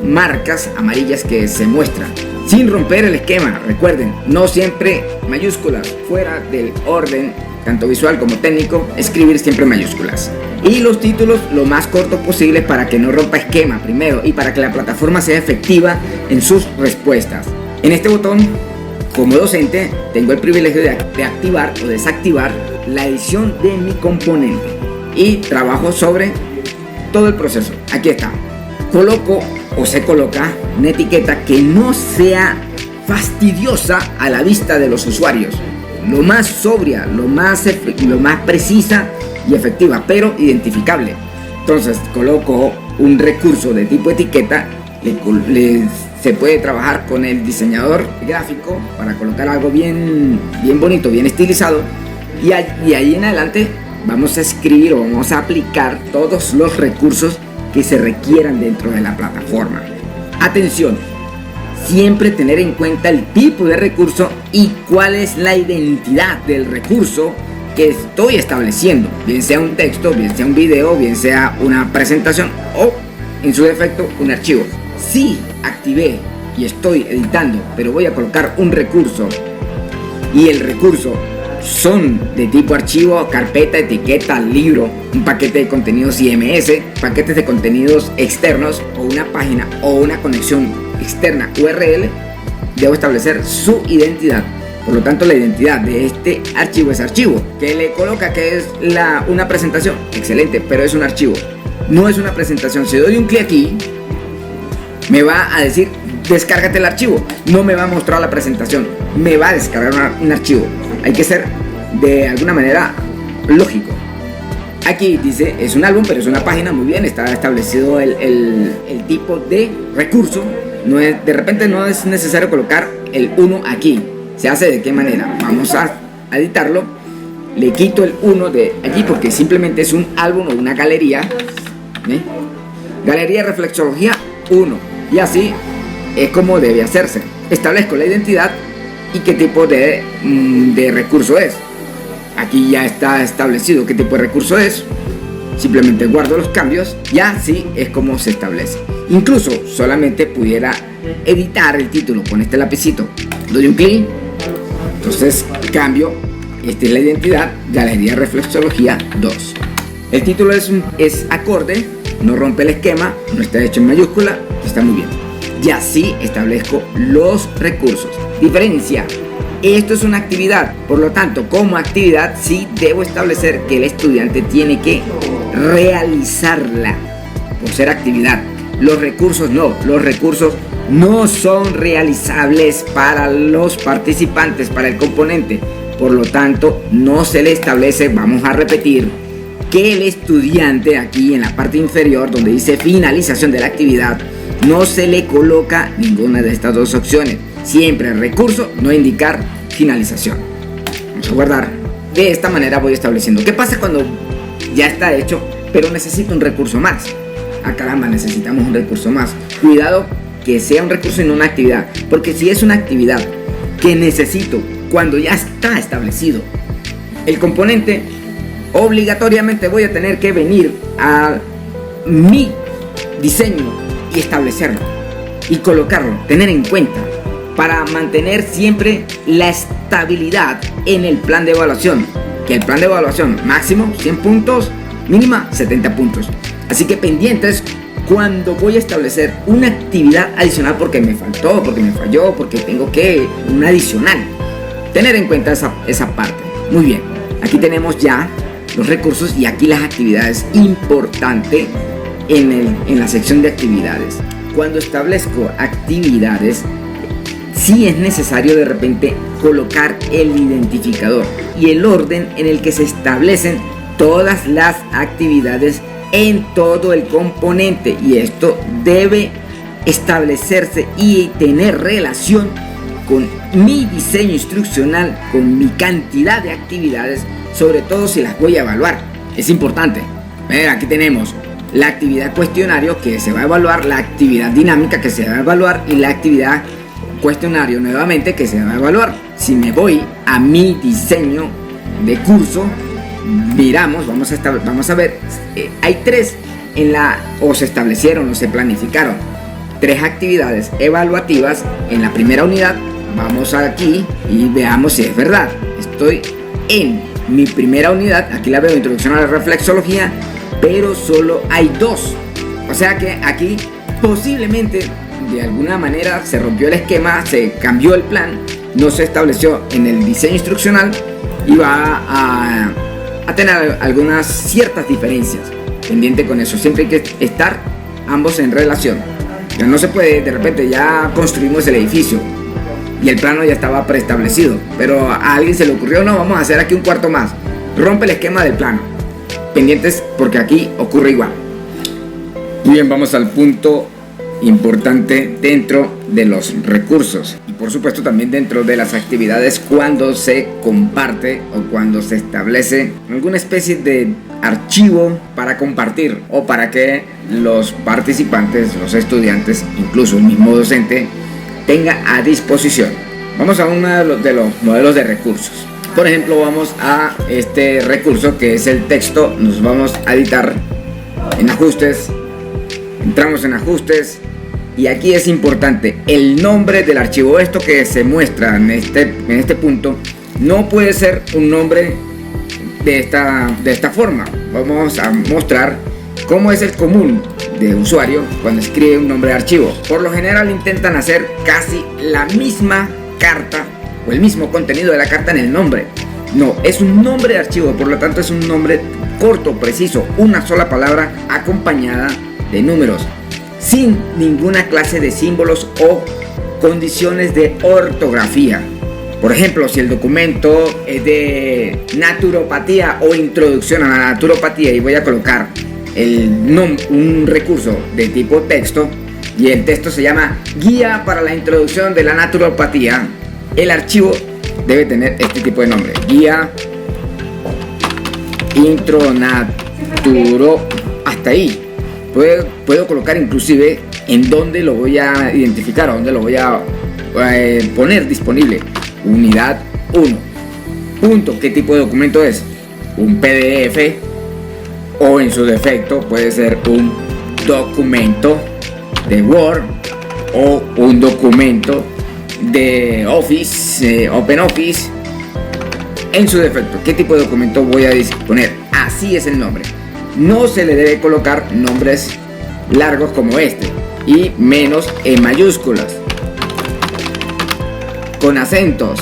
marcas amarillas que se muestran, sin romper el esquema. Recuerden, no siempre mayúsculas, fuera del orden tanto visual como técnico, escribir siempre mayúsculas. Y los títulos lo más cortos posible para que no rompa esquema primero y para que la plataforma sea efectiva en sus respuestas. En este botón, como docente, tengo el privilegio de activar o desactivar la edición de mi componente y trabajo sobre todo el proceso. Aquí está. Coloco o se coloca una etiqueta que no sea fastidiosa a la vista de los usuarios, lo más sobria, lo más precisa y efectiva, pero identificable. Entonces coloco un recurso de tipo etiqueta. Se puede trabajar con el diseñador gráfico para colocar algo bien bonito, bien estilizado, y ahí en adelante vamos a escribir o vamos a aplicar todos los recursos que se requieran dentro de la plataforma. Atención, siempre tener en cuenta el tipo de recurso y cuál es la identidad del recurso que estoy estableciendo, bien sea un texto, bien sea un video, bien sea una presentación o en su defecto un archivo. Si activé y estoy editando, pero voy a colocar un recurso y el recurso son de tipo archivo, carpeta, etiqueta, libro, un paquete de contenidos IMS, paquetes de contenidos externos o una página o una conexión externa URL, debo establecer su identidad. Por lo tanto, la identidad de este archivo es archivo. ¿Qué le coloca? Que es una presentación. Excelente, pero es un archivo. No es una presentación. Si doy un clic aquí, me va a decir descárgate el archivo. No me va a mostrar la presentación. Me va a descargar un archivo. Hay que ser de alguna manera lógico. Aquí dice es un álbum, pero es una página. Muy bien, está establecido el tipo de recurso. De repente no es necesario colocar el 1 aquí. ¿Se hace de qué manera? Vamos a editarlo. Le quito el 1 de allí porque simplemente es un álbum o una galería. Galería reflexología 1. Y así es como debe hacerse. Establezco la identidad y qué tipo de recurso es. Aquí ya está establecido qué tipo de recurso es. Simplemente guardo los cambios y así es como se establece. Incluso solamente pudiera editar el título con este lapicito. Doy un clic. Entonces cambio. Esta es la identidad, Galería Reflexología 2. El título es acorde, no rompe el esquema, no está hecho en mayúscula, está muy bien. Y así establezco los recursos. Diferencia. Esto es una actividad, por lo tanto, como actividad sí debo establecer que el estudiante tiene que realizarla por ser actividad. Los recursos no son realizables para los participantes, para el componente. Por lo tanto, no se le establece, vamos a repetir, que el estudiante aquí en la parte inferior donde dice finalización de la actividad, no se le coloca ninguna de estas dos opciones. Siempre el recurso, no indicar finalización. Vamos a guardar. De esta manera voy estableciendo. ¿Qué pasa cuando ya está hecho, pero necesito un recurso más? Ah, caramba, necesitamos un recurso más. Cuidado que sea un recurso y no una actividad. Porque si es una actividad que necesito cuando ya está establecido el componente, obligatoriamente voy a tener que venir a mi diseño y establecerlo y colocarlo, tener en cuenta para mantener siempre la estabilidad en el plan de evaluación, que el plan de evaluación máximo 100 puntos, mínima 70 puntos. Así que pendientes cuando voy a establecer una actividad adicional porque me faltó, porque me falló, porque tengo que un adicional. Tener en cuenta esa parte. Muy bien, aquí tenemos ya los recursos y aquí las actividades. Importante en la sección de actividades. Cuando establezco actividades, sí es necesario de repente colocar el identificador y el orden en el que se establecen todas las actividades en todo el componente, y esto debe establecerse y tener relación con mi diseño instruccional, con mi cantidad de actividades, sobre todo si las voy a evaluar. Es importante. Aquí tenemos la actividad cuestionario que se va a evaluar, la actividad dinámica que se va a evaluar y la actividad cuestionario nuevamente que se va a evaluar. Si me voy a mi diseño de curso, miramos, vamos a ver, hay tres o se establecieron o se planificaron 3 actividades evaluativas en la primera unidad. Vamos aquí y veamos si es verdad. Estoy en mi primera unidad, aquí la veo, introducción a la reflexología, pero solo hay 2. O sea que aquí posiblemente de alguna manera se rompió el esquema, se cambió el plan, no se estableció en el diseño instruccional y va a tener algunas ciertas diferencias. Pendiente con eso, siempre hay que estar ambos en relación. Ya no se puede, de repente ya construimos el edificio y el plano ya estaba preestablecido, pero a alguien se le ocurrió, no, vamos a hacer aquí un cuarto más, rompe el esquema del plano. Pendientes porque aquí ocurre igual. Muy bien, vamos al punto importante dentro de los recursos y por supuesto también dentro de las actividades cuando se comparte o cuando se establece alguna especie de archivo para compartir o para que los participantes, los estudiantes, incluso el mismo docente tenga a disposición. Vamos a uno de los modelos de recursos. Por ejemplo, vamos a este recurso que es el texto. Nos vamos a editar en ajustes, entramos en ajustes y aquí es importante el nombre del archivo. Esto que se muestra en este punto no puede ser un nombre de esta forma. Vamos a mostrar cómo es el común de usuario cuando escribe un nombre de archivo. Por lo general intentan hacer casi la misma carta o el mismo contenido de la carta en el nombre. No, es un nombre de archivo, por lo tanto es un nombre corto, preciso, una sola palabra acompañada de números, sin ninguna clase de símbolos o condiciones de ortografía. Por ejemplo, si el documento es de naturopatía o introducción a la naturopatía y voy a colocar un recurso de tipo texto y el texto se llama guía para la introducción de la naturopatía, el archivo debe tener este tipo de nombre: guía intro naturo. Hasta ahí puedo colocar inclusive en dónde lo voy a identificar, a dónde lo voy a poner disponible. Unidad 1. Punto. ¿Qué tipo de documento es? Un PDF o en su defecto puede ser un documento de Word o un documento de Office, OpenOffice. En su defecto, ¿qué tipo de documento voy a disponer? Así es el nombre. No se le debe colocar nombres largos como este y menos en mayúsculas, con acentos.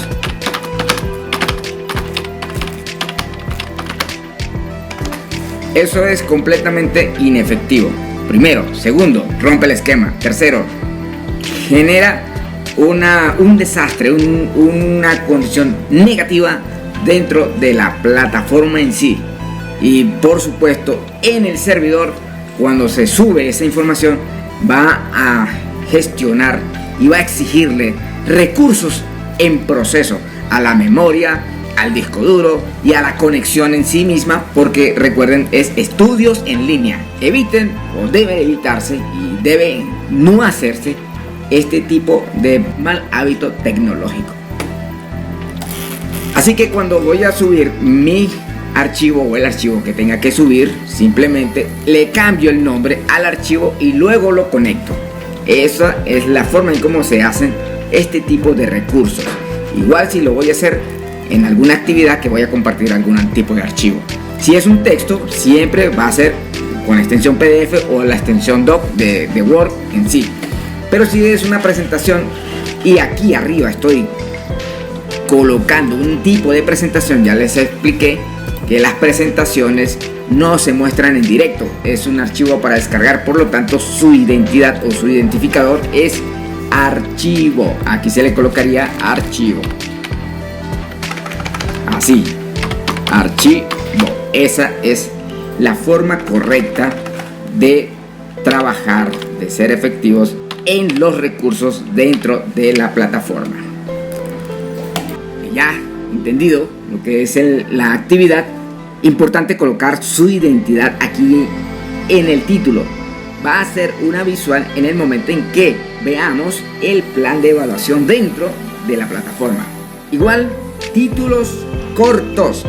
Eso es completamente inefectivo. Primero. Segundo, rompe el esquema. Tercero, genera un desastre, una condición negativa dentro de la plataforma en sí. Y por supuesto, en el servidor, cuando se sube esa información, va a gestionar y va a exigirle recursos en proceso a la memoria, al disco duro y a la conexión en sí misma, porque recuerden, es estudios en línea. Eviten o debe evitarse y debe no hacerse este tipo de mal hábito tecnológico. Así que cuando voy a subir mi archivo o el archivo que tenga que subir, simplemente le cambio el nombre al archivo y luego lo conecto. Esa es la forma en cómo se hacen este tipo de recursos. Igual si lo voy a hacer en alguna actividad que voy a compartir algún tipo de archivo. Si es un texto, siempre va a ser con la extensión PDF o la extensión doc de Word en sí. Pero si es una presentación y aquí arriba estoy colocando un tipo de presentación, ya les expliqué que las presentaciones no se muestran en directo, es un archivo para descargar, por lo tanto su identidad o su identificador es archivo. Aquí se le colocaría archivo. Así, archivo. Esa es la forma correcta de trabajar, de ser efectivos en los recursos dentro de la plataforma. Ya entendido lo que es la actividad, importante colocar su identidad aquí en el título. Va a ser una visual en el momento en que veamos el plan de evaluación dentro de la plataforma. Igual, títulos cortos,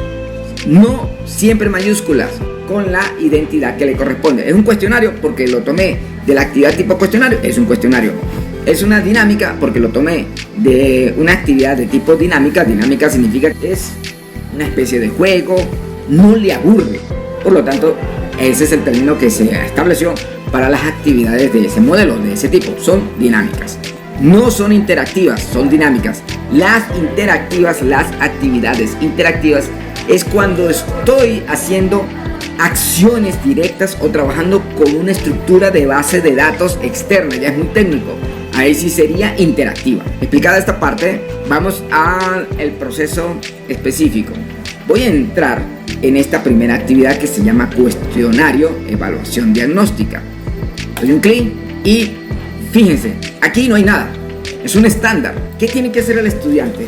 no siempre mayúsculas, con la identidad que le corresponde. Es un cuestionario porque lo tomé de la actividad tipo cuestionario, es un cuestionario. Es una dinámica porque lo tomé de una actividad de tipo dinámica. Dinámica significa que es una especie de juego, no le aburre. Por lo tanto, ese es el término que se estableció para las actividades de ese modelo, de ese tipo. Son dinámicas. No son interactivas, son dinámicas. Las interactivas, las actividades interactivas es cuando estoy haciendo acciones directas o trabajando con una estructura de base de datos externa. Ya es muy técnico. Ahí sí sería interactiva. Explicada esta parte, vamos al proceso específico. Voy a entrar en esta primera actividad que se llama cuestionario evaluación diagnóstica. Doy un clic y fíjense, aquí no hay nada. Es un estándar. ¿Qué tiene que hacer el estudiante?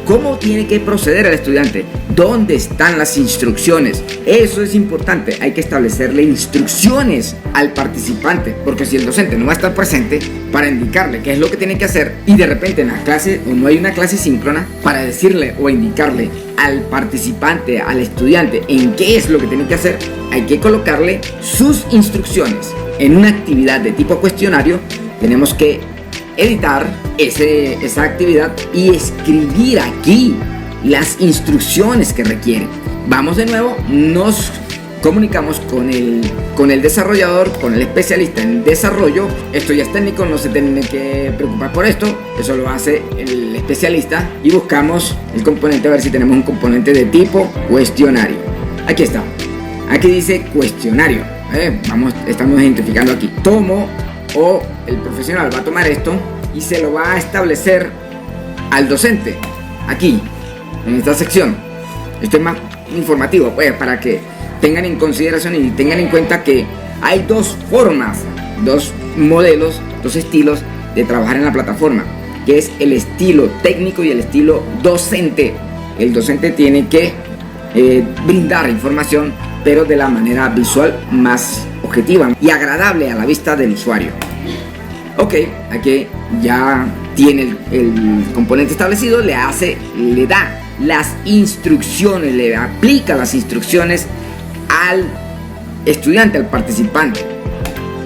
¿Cómo tiene que proceder el estudiante? ¿Dónde están las instrucciones? Eso es importante. Hay que establecerle instrucciones al participante, porque si el docente no va a estar presente para indicarle qué es lo que tiene que hacer, y de repente en la clase o no hay una clase síncrona para decirle o indicarle al participante, al estudiante, en qué es lo que tiene que hacer, hay que colocarle sus instrucciones. En una actividad de tipo cuestionario tenemos que editar esa actividad y escribir aquí las instrucciones que requiere. Vamos de nuevo, nos comunicamos con el desarrollador, con el especialista en desarrollo. Esto ya es técnico, no se tiene que preocupar por esto, eso lo hace el especialista, y buscamos el componente a ver si tenemos un componente de tipo cuestionario. Aquí está, aquí dice cuestionario. Estamos identificando aquí. Tomo, o el profesional va a tomar esto y se lo va a establecer al docente aquí en esta sección. Esto es más informativo, pues, para que tengan en consideración y tengan en cuenta que hay dos formas, dos modelos, dos estilos de trabajar en la plataforma, que es el estilo técnico y el estilo docente. El docente tiene que brindar información, pero de la manera visual más objetiva y agradable a la vista del usuario. Ok, aquí ya tiene el componente establecido, le da las instrucciones, le aplica las instrucciones al estudiante, al participante.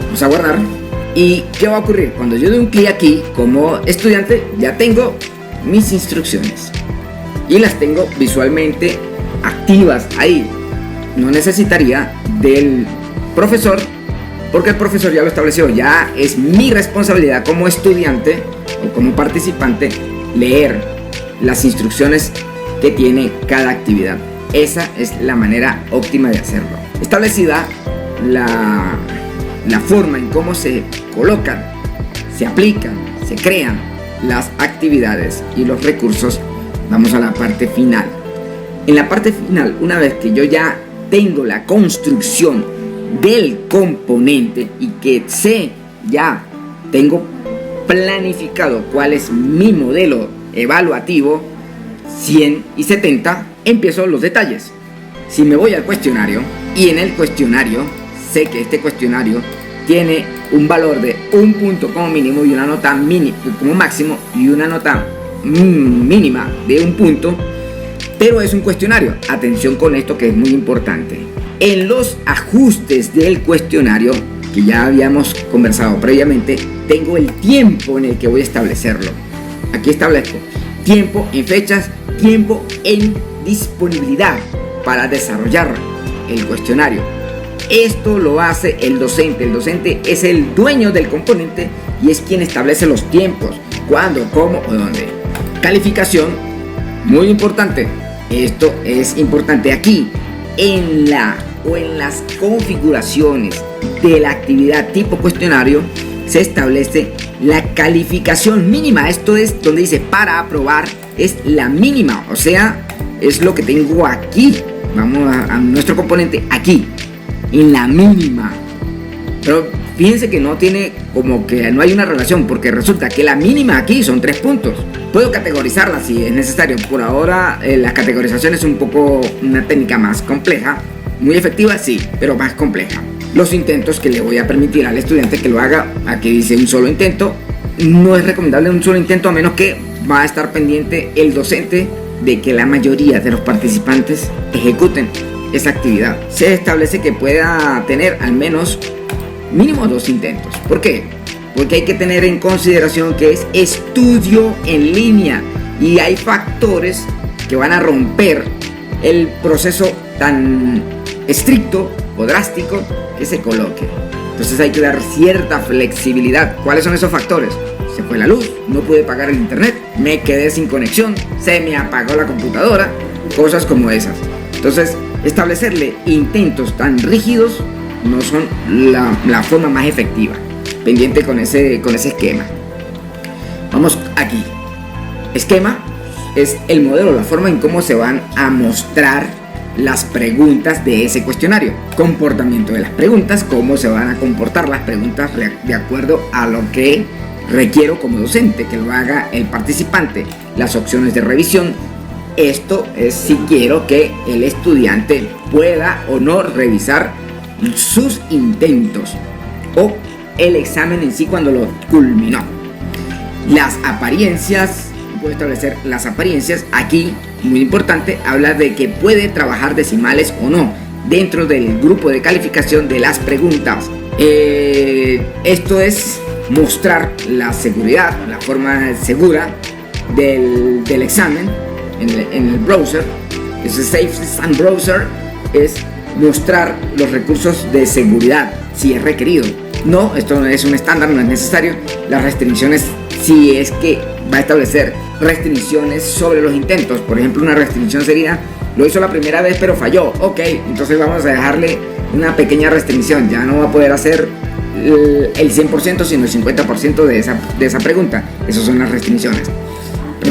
Vamos a guardar. ¿Y qué va a ocurrir? Cuando yo doy un clic aquí, como estudiante, ya tengo mis instrucciones y las tengo visualmente activas ahí. No necesitaría del profesor, porque el profesor ya lo estableció. Ya es mi responsabilidad como estudiante o como participante leer las instrucciones que tiene cada actividad. Esa es la manera óptima de hacerlo. Establecida la forma en cómo se colocan, se aplican, se crean las actividades y los recursos, vamos a la parte final. En la parte final, una vez que yo ya tengo la construcción del componente y que ya tengo planificado cuál es mi modelo evaluativo 100 y 70, empiezo los detalles. Si me voy al cuestionario y en el cuestionario sé que este cuestionario tiene un valor de un punto como mínimo y una nota como máximo y una nota mínima de un punto, pero es un cuestionario. Atención con esto, que es muy importante. En los ajustes del cuestionario, que ya habíamos conversado previamente, tengo el tiempo en el que voy a establecerlo. Aquí establezco tiempo en fechas, tiempo en disponibilidad para desarrollar el cuestionario. Esto lo hace el docente. El docente es el dueño del componente y es quien establece los tiempos, cuándo, cómo o dónde. Calificación, muy importante. Esto es importante aquí en las configuraciones de la actividad tipo cuestionario. Se establece la calificación mínima. Esto es donde dice para aprobar, es la mínima, o sea, es lo que tengo aquí. Vamos a nuestro componente aquí, en la mínima. Pero fíjense que no tiene, como que no hay una relación, porque resulta que la mínima aquí son 3 puntos. Puedo categorizarla si es necesario. Por ahora la categorización es un poco una técnica más compleja, muy efectiva sí, pero más compleja. Los intentos que le voy a permitir al estudiante que lo haga, aquí dice un solo intento. No es recomendable un solo intento, a menos que va a estar pendiente el docente de que la mayoría de los participantes ejecuten esa actividad. Se establece que pueda tener al menos mínimo 2 intentos. ¿Por qué? Porque hay que tener en consideración que es estudio en línea y hay factores que van a romper el proceso tan estricto o drástico que se coloque. Entonces hay que dar cierta flexibilidad. ¿Cuáles son esos factores? Se fue la luz, no pude pagar el internet, me quedé sin conexión, se me apagó la computadora, cosas como esas. Entonces, establecerle intentos tan rígidos no son la forma más efectiva. Pendiente con ese esquema. Vamos aquí. Esquema es el modelo, la forma en cómo se van a mostrar las preguntas de ese cuestionario, comportamiento de las preguntas, cómo se van a comportar las preguntas de acuerdo a lo que requiero como docente, que lo haga el participante, las opciones de revisión. Esto es si quiero que el estudiante pueda o no revisar sus intentos o el examen en sí cuando lo culminó. Las apariencias, puedo establecer las apariencias. Aquí, muy importante, habla de que puede trabajar decimales o no dentro del grupo de calificación de las preguntas. Esto es mostrar la seguridad, la forma segura del examen en el browser. Ese Safe Exam Browser es mostrar los recursos de seguridad si es requerido. No, esto no es un estándar, no es necesario. Las restricciones, si es que va a establecer restricciones sobre los intentos. Por ejemplo, una restricción sería: lo hizo la primera vez pero falló. Ok, entonces vamos a dejarle una pequeña restricción. Ya no va a poder hacer el 100%, sino el 50% de esa pregunta. Esas son las restricciones.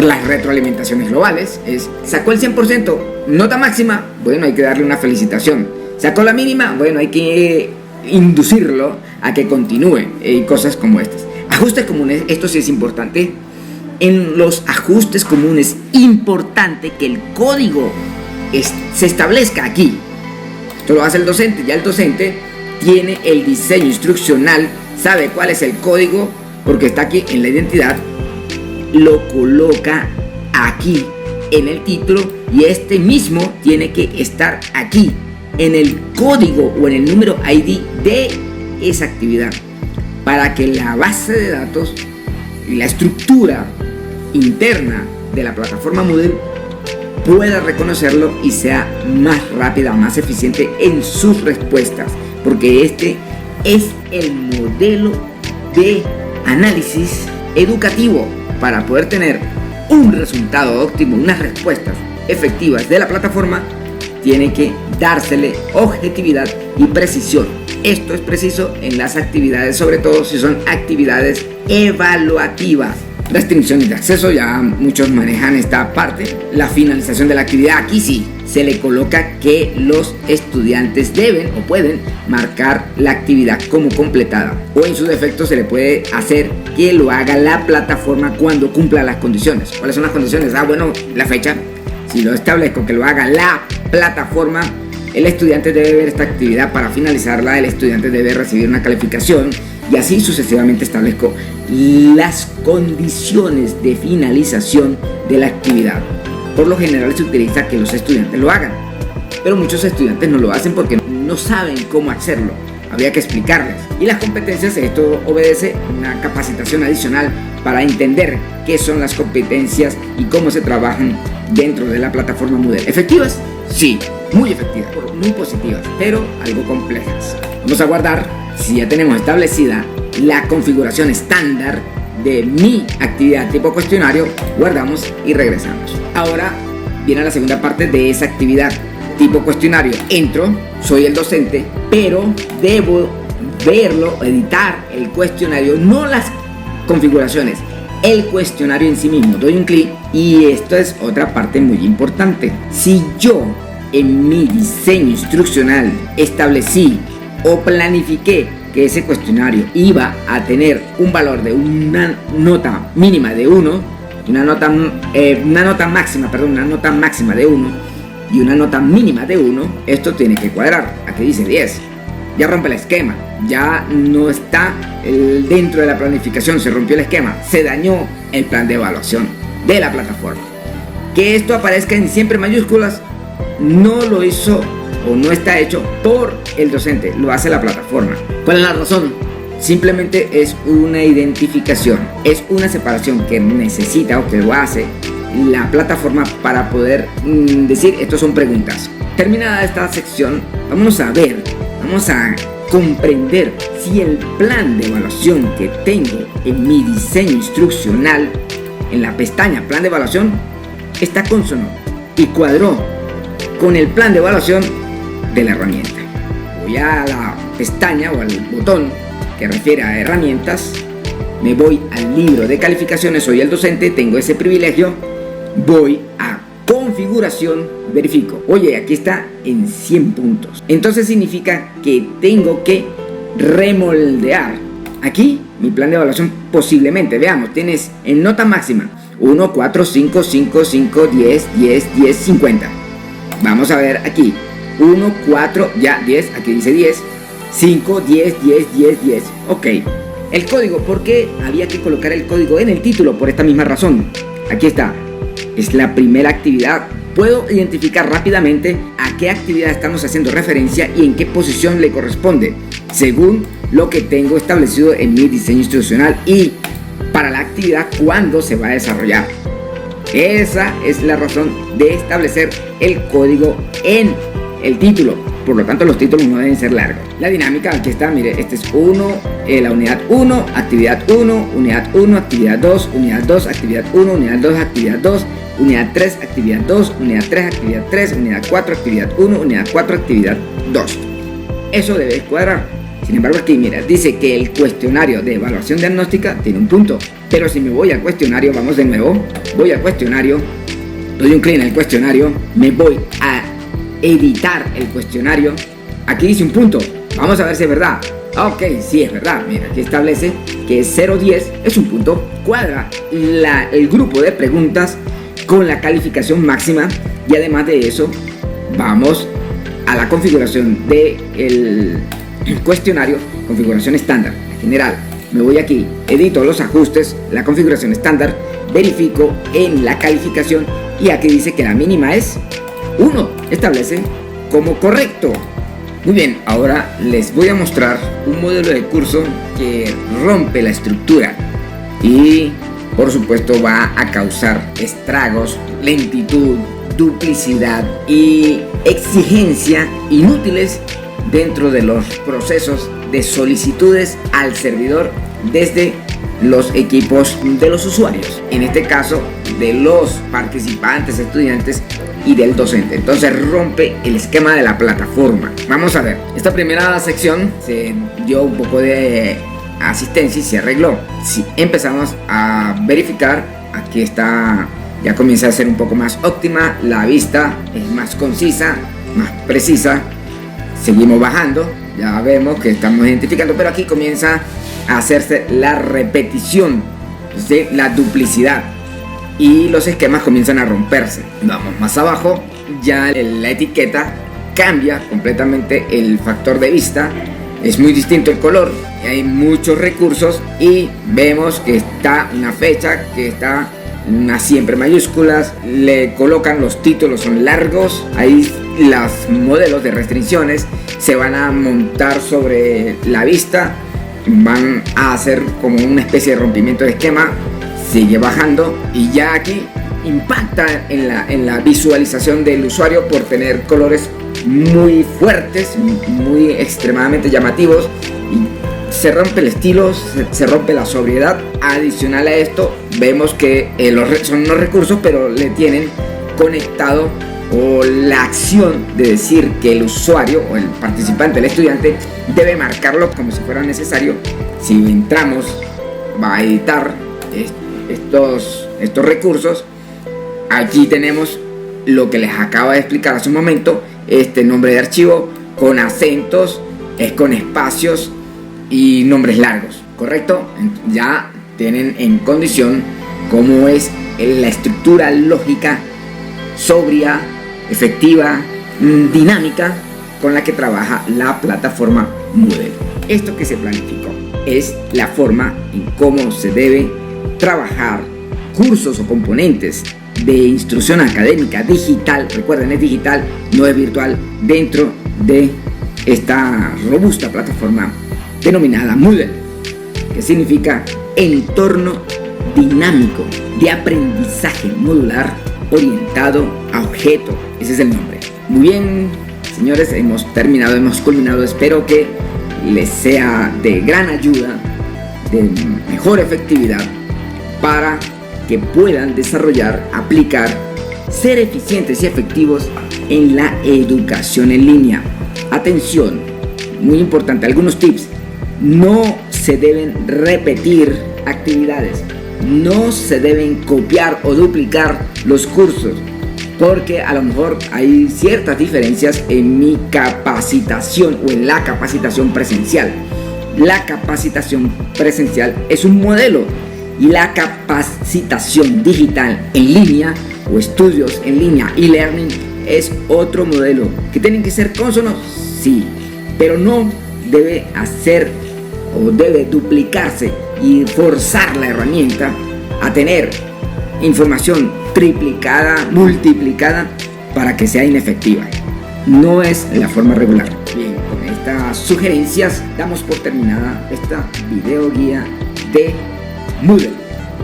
Las retroalimentaciones globales es: sacó el 100%, nota máxima, bueno, hay que darle una felicitación. Sacó la mínima, bueno, hay que inducirlo a que continúe, y cosas como estas. Ajustes comunes, esto sí es importante. En los ajustes comunes, importante que el código se establezca aquí. Esto lo hace el docente. Ya el docente tiene el diseño instruccional, sabe cuál es el código, porque está aquí en la identidad, lo coloca aquí en el título, y este mismo tiene que estar aquí en el código o en el número ID de esa actividad, para que la base de datos y la estructura interna de la plataforma Moodle pueda reconocerlo y sea más rápida, más eficiente en sus respuestas, porque este es el modelo de análisis educativo para poder tener un resultado óptimo, unas respuestas efectivas de la plataforma. Tiene que dársele objetividad y precisión. Esto es preciso en las actividades, sobre todo si son actividades evaluativas. Restricciones de acceso, ya muchos manejan esta parte. La finalización de la actividad, aquí sí se le coloca que los estudiantes deben o pueden marcar la actividad como completada, o en su defecto se le puede hacer que lo haga la plataforma cuando cumpla las condiciones. ¿Cuáles son las condiciones? Bueno, la fecha. Si lo establezco que lo haga la plataforma, el estudiante debe ver esta actividad para finalizarla, el estudiante debe recibir una calificación, y así sucesivamente establezco las condiciones de finalización de la actividad. Por lo general se utiliza que los estudiantes lo hagan, pero muchos estudiantes no lo hacen porque no saben cómo hacerlo. Habría que explicarles. Y las competencias, esto obedece una capacitación adicional para entender qué son las competencias y cómo se trabajan dentro de la plataforma Moodle. ¿Efectivas? Sí, muy efectivas, muy positivas, pero algo complejas. Vamos a guardar. Si ya tenemos establecida la configuración estándar de mi actividad tipo cuestionario, guardamos y regresamos. Ahora viene la segunda parte de esa actividad tipo cuestionario. Entro, soy el docente, pero debo verlo, editar el cuestionario, no las configuraciones, el cuestionario en sí mismo. Doy un clic y esto es otra parte muy importante. Si yo en mi diseño instruccional establecí o planifiqué que ese cuestionario iba a tener un valor de una nota mínima de 1, una nota máxima de 1 y una nota mínima de 1, esto tiene que cuadrar. Aquí dice 10. Ya rompe el esquema, ya no está dentro de la planificación, se rompió el esquema, se dañó el plan de evaluación de la plataforma. Que esto aparezca en siempre mayúsculas no lo hizo o no está hecho por el docente, lo hace la plataforma. ¿Cuál es la razón? Simplemente es una identificación, es una separación que necesita o que lo hace la plataforma para poder decir estos son preguntas. Terminada esta sección, vamos a comprender si el plan de evaluación que tengo en mi diseño instruccional, en la pestaña plan de evaluación, está consono y cuadró con el plan de evaluación de la herramienta. Voy a la pestaña o al botón que refiere a herramientas, me voy al libro de calificaciones, soy el docente, tengo ese privilegio, voy a configurar configuración, verifico. Oye, aquí está en 100 puntos. Entonces significa que tengo que remoldear. Aquí mi plan de evaluación posiblemente, veamos, tienes en nota máxima 1, 4, 5, 5, 5, 10, 10, 10, 50. Vamos a ver aquí 1, 4, ya 10, aquí dice 10, 5, 10, 10, 10, 10. Ok, el código, ¿por qué había que colocar el código en el título? Por esta misma razón. Aquí está, es la primera actividad. Puedo identificar rápidamente a qué actividad estamos haciendo referencia y en qué posición le corresponde, según lo que tengo establecido en mi diseño instruccional y para la actividad cuándo se va a desarrollar. Esa es la razón de establecer el código en el título. Por lo tanto, los títulos no deben ser largos. La dinámica, aquí está, mire, este es la unidad 1, actividad 1, unidad 1, actividad 2, unidad 2, actividad 1, unidad 2, actividad 2, unidad 3, actividad 2, unidad 3, actividad 3, unidad 4, actividad 1, unidad 4, actividad 2. Eso debe cuadrar. Sin embargo, aquí mira, dice que el cuestionario de evaluación diagnóstica tiene un punto. Pero si me voy al cuestionario, vamos de nuevo, voy al cuestionario, doy un clic en el cuestionario, me voy a editar el cuestionario, aquí dice un punto, vamos a ver si es verdad. Ok, sí es verdad, mira, aquí establece que 0,10 es un punto, cuadra el grupo de preguntas con la calificación máxima y además de eso, vamos a la configuración del cuestionario, configuración estándar, general. Me voy aquí, edito los ajustes, la configuración estándar, verifico en la calificación y aquí dice que la mínima es 1, establece como correcto. Muy bien, ahora les voy a mostrar un modelo de curso que rompe la estructura y por supuesto va a causar estragos, lentitud, duplicidad y exigencia inútiles dentro de los procesos de solicitudes al servidor desde los equipos de los usuarios, en este caso de los participantes, estudiantes y del docente. Entonces rompe el esquema de la plataforma. Vamos a ver, esta primera sección se dio un poco de asistencia y se arregló. Si empezamos a verificar, aquí está, ya comienza a ser un poco más óptima, la vista es más concisa, más precisa. Seguimos bajando, ya vemos que estamos identificando, pero aquí comienza a hacerse la repetición de la duplicidad y los esquemas comienzan a romperse. Vamos más abajo, ya la etiqueta cambia completamente el factor de vista, es muy distinto el color, hay muchos recursos y vemos que está una fecha que está unas siempre mayúsculas, le colocan los títulos, son largos, ahí los modelos de restricciones se van a montar sobre la vista, van a hacer como una especie de rompimiento de esquema, sigue bajando y ya aquí impacta en la visualización del usuario por tener colores muy fuertes, muy extremadamente llamativos y se rompe el estilo, se rompe la sobriedad. Adicional a esto vemos que son unos recursos pero le tienen conectado o la acción de decir que el usuario o el participante, el estudiante debe marcarlo como si fuera necesario. Si entramos, va a editar estos recursos. Aquí tenemos lo que les acabo de explicar hace un momento, este nombre de archivo con acentos, es con espacios y nombres largos, ¿correcto? Ya tienen en condición cómo es la estructura lógica, sobria, efectiva, dinámica con la que trabaja la plataforma Moodle. Esto que se planificó es la forma en cómo se debe trabajar cursos o componentes de instrucción académica digital, recuerden, es digital, no es virtual, dentro de esta robusta plataforma denominada Moodle, que significa entorno dinámico de aprendizaje modular orientado a objeto. Ese es el nombre. Muy bien, señores, hemos terminado, hemos culminado. Espero que les sea de gran ayuda, de mejor efectividad, para que puedan desarrollar, aplicar, ser eficientes y efectivos en la educación en línea. Atención, muy importante, algunos tips. No se deben repetir actividades, no se deben copiar o duplicar los cursos. porque a lo mejor hay ciertas diferencias en mi capacitación o en la capacitación presencial. La capacitación presencial es un modelo y la capacitación digital en línea o estudios en línea e-learning es otro modelo. ¿Que tienen que ser cónsonos? Sí, pero no debe hacer o debe duplicarse y forzar la herramienta a tener información triplicada, multiplicada para que sea inefectiva. No es la forma regular. Bien, con estas sugerencias damos por terminada esta video guía de Moodle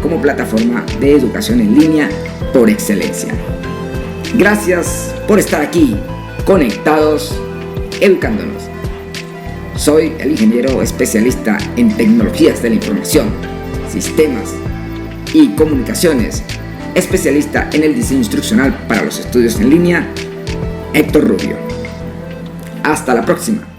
como plataforma de educación en línea por excelencia. Gracias por estar aquí, conectados, educándonos. Soy el ingeniero especialista en tecnologías de la información, sistemas y comunicaciones, especialista en el diseño instruccional para los estudios en línea, Héctor Rubio. Hasta la próxima.